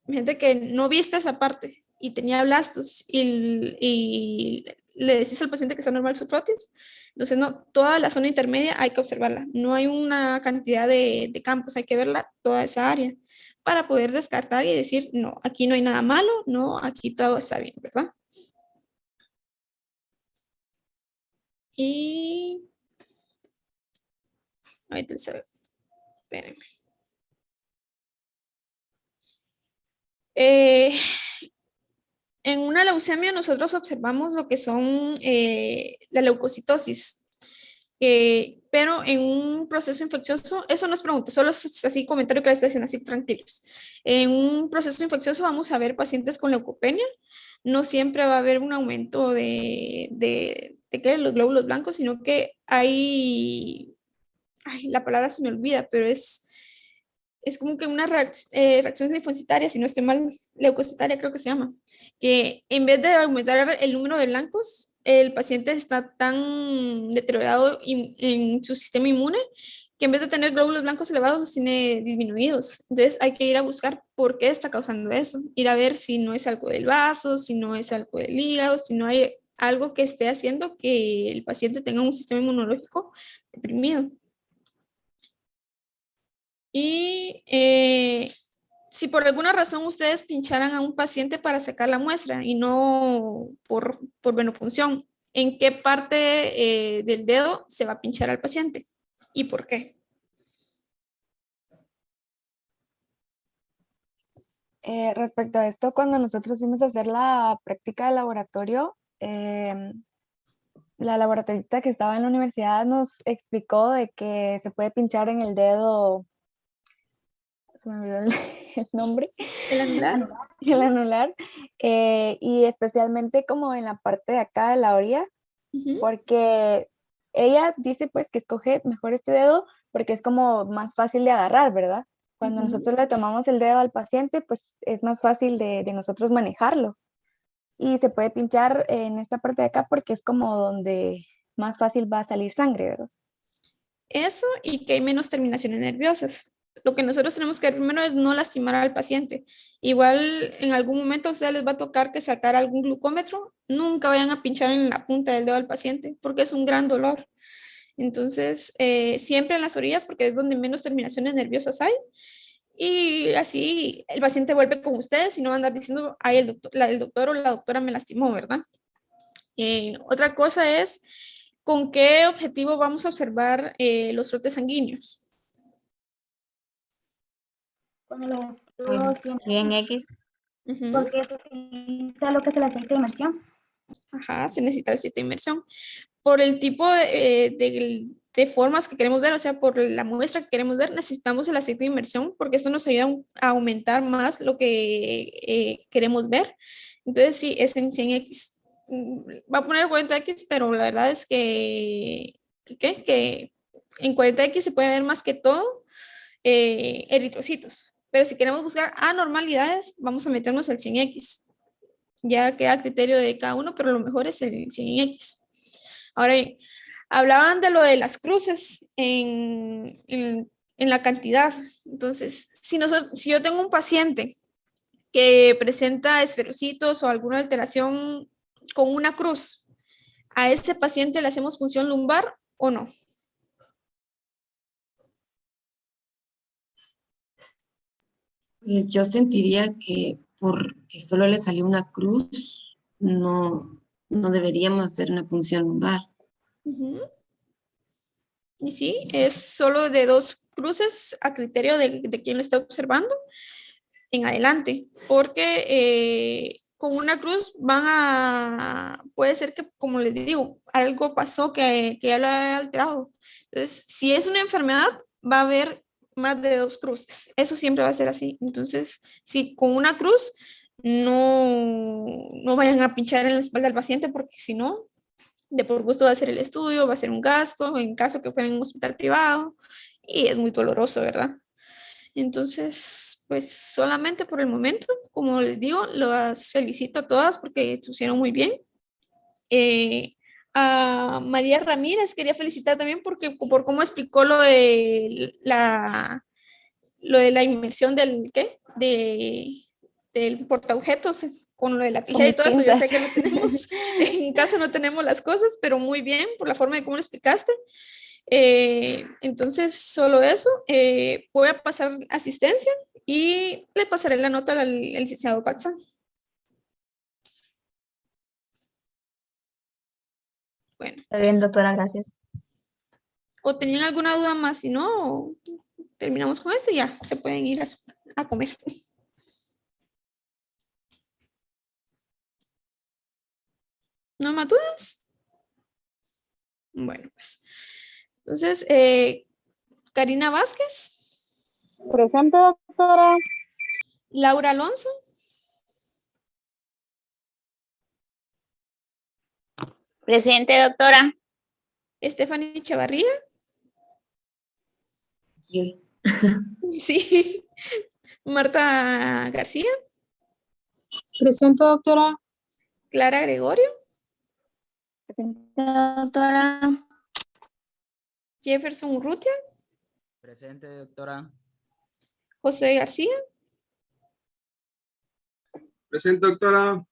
Gente que no viste esa parte y tenía blastos y le decís al paciente que está normal su frotis. Entonces, no, toda la zona intermedia hay que observarla. No hay una cantidad de campos, hay que verla toda esa área para poder descartar y decir, no, aquí no hay nada malo, no, aquí todo está bien, ¿verdad? Y... ahorita espérenme. En una leucemia nosotros observamos lo que son la leucocitosis, pero en un proceso infeccioso, eso no es pregunta, solo es así comentario que les estoy haciendo, así tranquilos. En un proceso infeccioso vamos a ver pacientes con leucopenia, no siempre va a haber un aumento de los glóbulos blancos, sino que hay, la palabra se me olvida, pero es como que una reacción linfocitaria, si no estoy mal, leucocitaria creo que se llama, que en vez de aumentar el número de blancos, el paciente está tan deteriorado en su sistema inmune que en vez de tener glóbulos blancos elevados, los tiene disminuidos. Entonces hay que ir a buscar por qué está causando eso, ir a ver si no es algo del vaso, si no es algo del hígado, si no hay algo que esté haciendo que el paciente tenga un sistema inmunológico deprimido. Y si por alguna razón ustedes pincharan a un paciente para sacar la muestra y no por venopunción, ¿en qué parte del dedo se va a pinchar al paciente? ¿Y por qué? Respecto a esto, cuando nosotros fuimos a hacer la práctica de laboratorio, la laboratorista que estaba en la universidad nos explicó de que se puede pinchar en el dedo, se me olvidó el nombre. El anular. El anular, y especialmente como en la parte de acá de la orilla, porque ella dice pues que escoge mejor este dedo porque es como más fácil de agarrar, ¿verdad? Cuando nosotros le tomamos el dedo al paciente, pues es más fácil de nosotros manejarlo. Y se puede pinchar en esta parte de acá porque es como donde más fácil va a salir sangre, ¿verdad? Eso y que hay menos terminaciones nerviosas. Lo que nosotros tenemos que ver primero es no lastimar al paciente. Igual en algún momento a ustedes les va a tocar que sacar algún glucómetro. Nunca vayan a pinchar en la punta del dedo al paciente porque es un gran dolor. Entonces, siempre en las orillas porque es donde menos terminaciones nerviosas hay. Y así el paciente vuelve con ustedes y no va a andar diciendo, ay, el doctor o la doctora me lastimó, ¿verdad? Otra cosa es, ¿con qué objetivo vamos a observar los frotes sanguíneos? Con 100X. Porque se utiliza lo que es el aceite de inmersión. Ajá, se necesita aceite de inmersión. Por el tipo de formas que queremos ver, o sea, por la muestra que queremos ver, necesitamos el aceite de inmersión porque eso nos ayuda a aumentar más lo que queremos ver. Entonces, sí, es en 100x. Va a poner 40x, pero la verdad es que en 40x se puede ver más que todo eritrocitos. Pero si queremos buscar anormalidades, vamos a meternos al 100x. Ya queda a criterio de cada uno, pero lo mejor es el 100x. Ahora bien, hablaban de lo de las cruces en la cantidad. Entonces, si yo tengo un paciente que presenta esferocitos o alguna alteración con una cruz, ¿a ese paciente le hacemos punción lumbar o no? Yo sentiría que porque solo le salió una cruz, no deberíamos hacer una punción lumbar. Y sí, es solo de 2 cruces a criterio de quien lo está observando en adelante, porque con una cruz puede ser que, como les digo, algo pasó que ya lo ha alterado. Entonces, si es una enfermedad, va a haber más de 2 cruces. Eso siempre va a ser así. Entonces, si con una cruz, no vayan a pinchar en la espalda del paciente, porque si no, de por gusto va a ser el estudio, va a ser un gasto, en caso que fuera en un hospital privado, y es muy doloroso, ¿verdad? Entonces, pues solamente por el momento, como les digo, las felicito a todas porque se hicieron muy bien. A María Ramírez quería felicitar también por cómo explicó lo de la inmersión del portaobjetos con lo de la tijera y todo eso. Yo sé que no tenemos, en casa no tenemos las cosas, pero muy bien por la forma de cómo lo explicaste. Entonces, solo eso. Voy a pasar asistencia y le pasaré la nota al licenciado Paxan. Bueno. Está bien, doctora, gracias. ¿O tenían alguna duda más? Si no, terminamos con esto y ya se pueden ir a comer. ¿No más dudas? Bueno, pues. Entonces, Karina Vázquez. Presente, doctora. Laura Alonso. Presente, doctora. Stephanie Chavarría. Sí. Sí. Marta García. Presente, doctora. Clara Gregorio. Presente, doctora. Jefferson Urrutia. Presente, doctora. José García. Presente, doctora.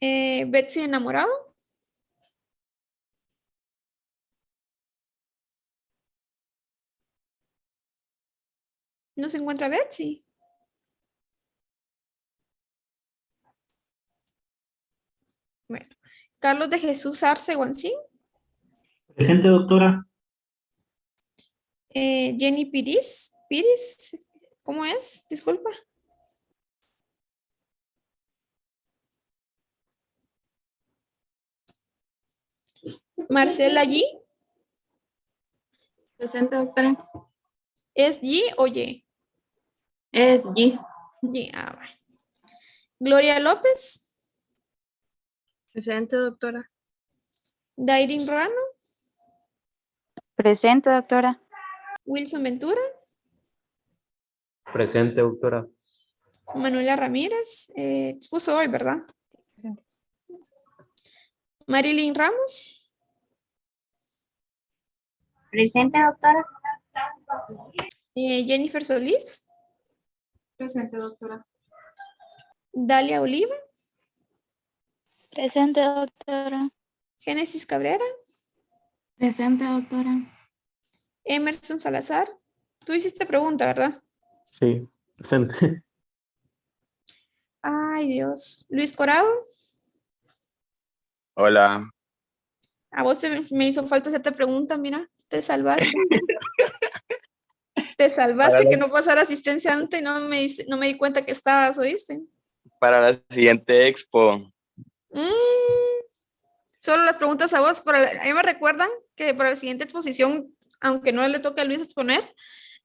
Betsy Enamorado. ¿No se encuentra Betsy? Bueno, Carlos de Jesús Arce Guancín. Presente, doctora. Jenny Piris, ¿cómo es? Disculpa. Marcela G. Presente, doctora. ¿Es G o Y? Es G. G, bueno. Gloria López. Presente, doctora. Dairin Rano. Presente, doctora. Wilson Ventura. Presente, doctora. Manuela Ramírez. Expuso hoy, ¿verdad? Marilyn Ramos. Presente, doctora. Jennifer Solís. Presente, doctora. Dalia Oliva. Presente, doctora. Génesis Cabrera. Presente, doctora. Emerson Salazar. Tú hiciste pregunta, ¿verdad? Sí, presente. Ay, Dios. Luis Corado. Hola. A vos me hizo falta hacerte pregunta, mira, te salvaste. Te salvaste Para que la- no pasara asistencia antes y no me di cuenta que estabas, ¿oíste? Para la siguiente expo. Solo las preguntas a vos. A mí me recuerdan que para la siguiente exposición, aunque no le toque a Luis exponer,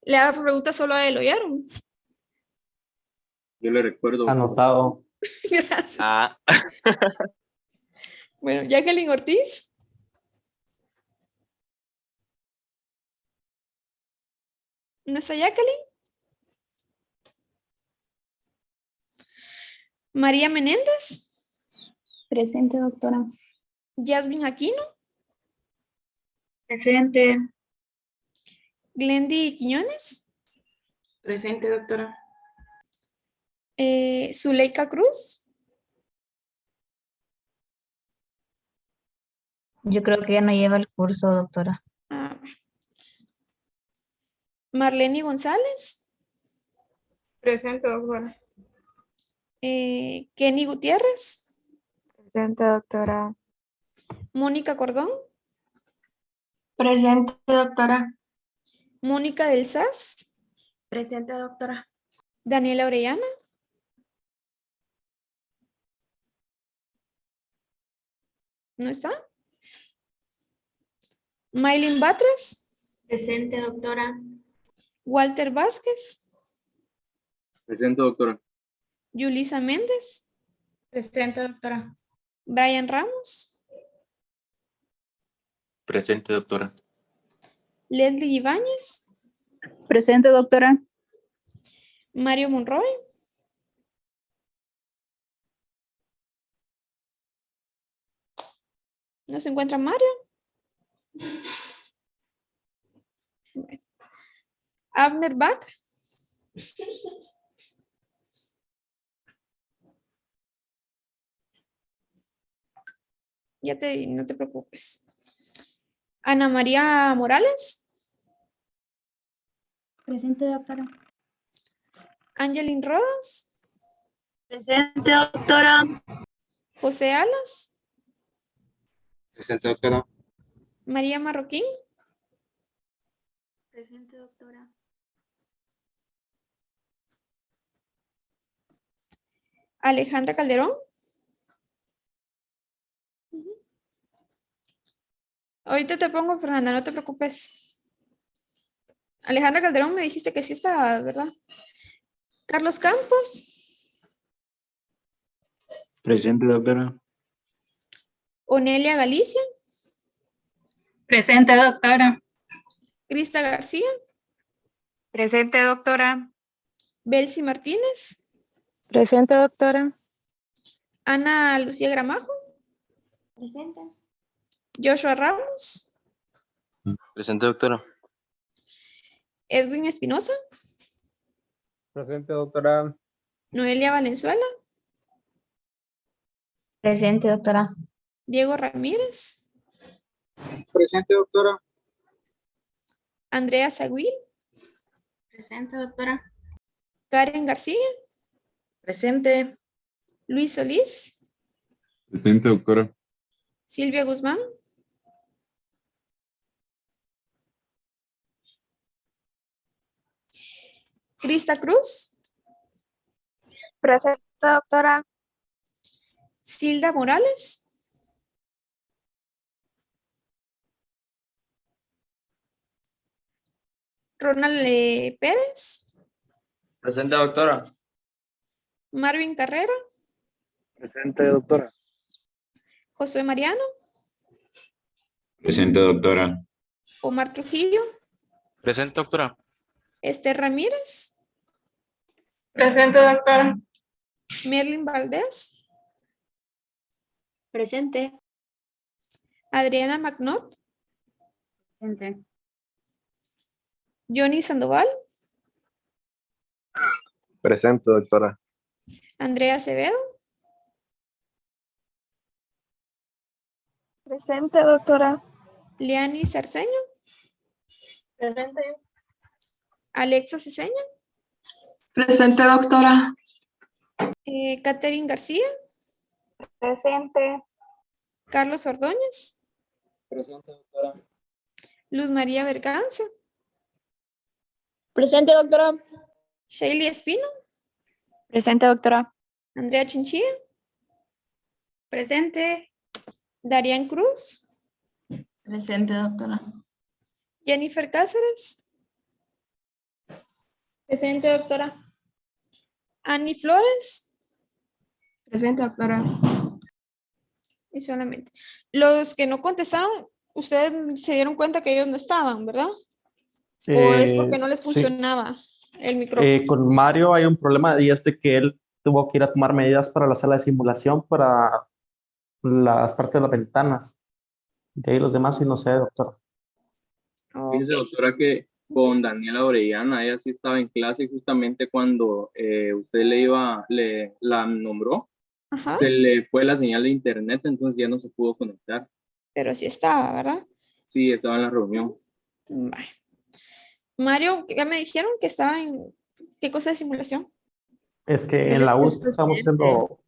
le haga preguntas solo a él, ¿oyeron? Yo le recuerdo. Anotado. Gracias. Ah, Bueno, Jacqueline Ortiz. ¿No está Jacqueline? María Menéndez. Presente, doctora. Yasmin Aquino. Presente. Glendy Quiñones. Presente, doctora. Zuleika Cruz. Yo creo que ya no lleva el curso, doctora. Marlene González. Presente, doctora. Kenny Gutiérrez. Presente, doctora. Mónica Cordón. Presente, doctora. Mónica del SAS. Presente, doctora. Daniela Orellana. ¿No está? Maylin Batres. Presente, doctora. Walter Vázquez. Presente, doctora. Yulisa Méndez. Presente, doctora. Brian Ramos. Presente, doctora. Leslie Ibáñez. Presente, doctora. Mario Monroy. ¿No se encuentra Mario? Abner Bach. Ya te vi, no te preocupes. Ana María Morales. Presente, doctora. Angeline Rodas. Presente, doctora. José Alas. Presente, doctora. María Marroquín. Presente, doctora. Alejandra Calderón. Ahorita te pongo, Fernanda, no te preocupes. Alejandra Calderón, me dijiste que sí estaba, ¿verdad? Carlos Campos. Presente, doctora. Onelia Galicia. Presente, doctora. Crista García. Presente, doctora. Belsi Martínez. Presente, doctora. Ana Lucía Gramajo. Presente. Joshua Ramos. Presente, doctora. Edwin Espinosa. Presente, doctora. Noelia Valenzuela. Presente, doctora. Diego Ramírez. Presente, doctora. Andrea Sagüil. Presente, doctora. Karen García. Presente. Luis Solís. Presente, doctora. Silvia Guzmán. Crista Cruz. Presente, doctora. Silda Morales. Ronald Pérez. presente, doctora. Marvin Carrera. Presente, doctora. Josué Mariano. Presente, doctora. Omar Trujillo. Presente, doctora. Esther Ramírez. Presente, doctora. Merlin Valdés. Presente. Adriana McNaught. Presente. Johnny Sandoval. Presente, doctora. Andrea Acevedo. Presente, doctora. Liani Cerceño. Presente. Alexa Ceseña. Presente, doctora. Catherine García. Presente. Carlos Ordóñez. Presente, doctora. Luz María Berganza. Presente, doctora. Shaylee Espino. Presente, doctora. Andrea Chinchilla. Presente. Darian Cruz. Presente, doctora. Jennifer Cáceres. Presente, doctora. Annie Flores. Presente, doctora. Y solamente. Los que no contestaron, ustedes se dieron cuenta que ellos no estaban, ¿verdad? ¿O es porque no les Sí. funcionaba el micrófono? Con Mario hay un problema y es de que él tuvo que ir a tomar medidas para la sala de simulación para las partes de las ventanas. De ahí los demás sí no sé, doctor. Fíjese, doctora, que con Daniela Orellana, ella sí estaba en clase justamente cuando usted la nombró. Ajá. Se le fue la señal de internet, entonces ya no se pudo conectar. Pero sí estaba, ¿verdad? Sí, estaba en la reunión. Vale. Mario, ya me dijeron que estaba en... ¿Qué cosa de simulación? Es que en la U estamos haciendo,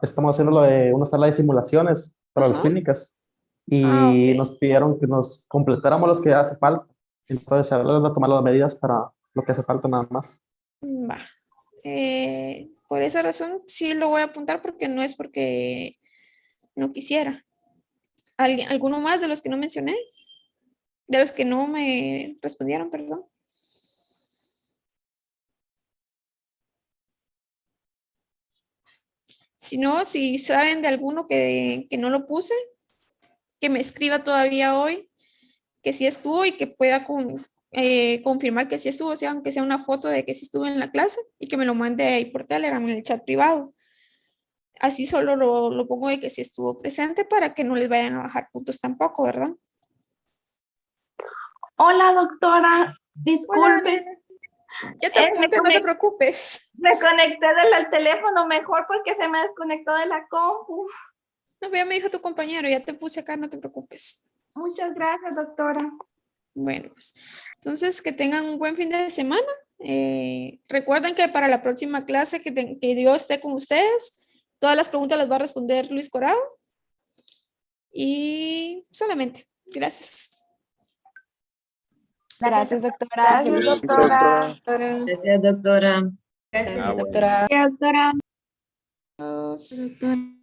estamos haciendo lo de una sala de simulaciones para las clínicas y nos pidieron que nos completáramos los que hace falta. Entonces ahora van a tomar las medidas para lo que hace falta nada más. Va. Por esa razón sí lo voy a apuntar porque no es porque no quisiera. ¿Alguno más de los que no mencioné? De los que no me respondieron, perdón. Si no, si saben de alguno que no lo puse, que me escriba todavía hoy que sí estuvo y que pueda confirmar que sí estuvo, o sea, aunque sea una foto de que sí estuvo en la clase y que me lo mande ahí por Telegram en el chat privado. Así solo lo pongo de que sí estuvo presente para que no les vayan a bajar puntos tampoco, ¿verdad? Hola, doctora. Disculpe. Ya te apunté, no te preocupes. Me conecté del teléfono mejor porque se me desconectó de la compu. No, ya me dijo tu compañero, ya te puse acá, no te preocupes. Muchas gracias, doctora. Bueno, pues entonces que tengan un buen fin de semana. Recuerden que para la próxima clase que Dios esté con ustedes, todas las preguntas las va a responder Luis Corado. Y solamente, gracias. Gracias, doctora. Gracias, doctora. Gracias, doctora. Gracias, doctora. doctora. Adiós.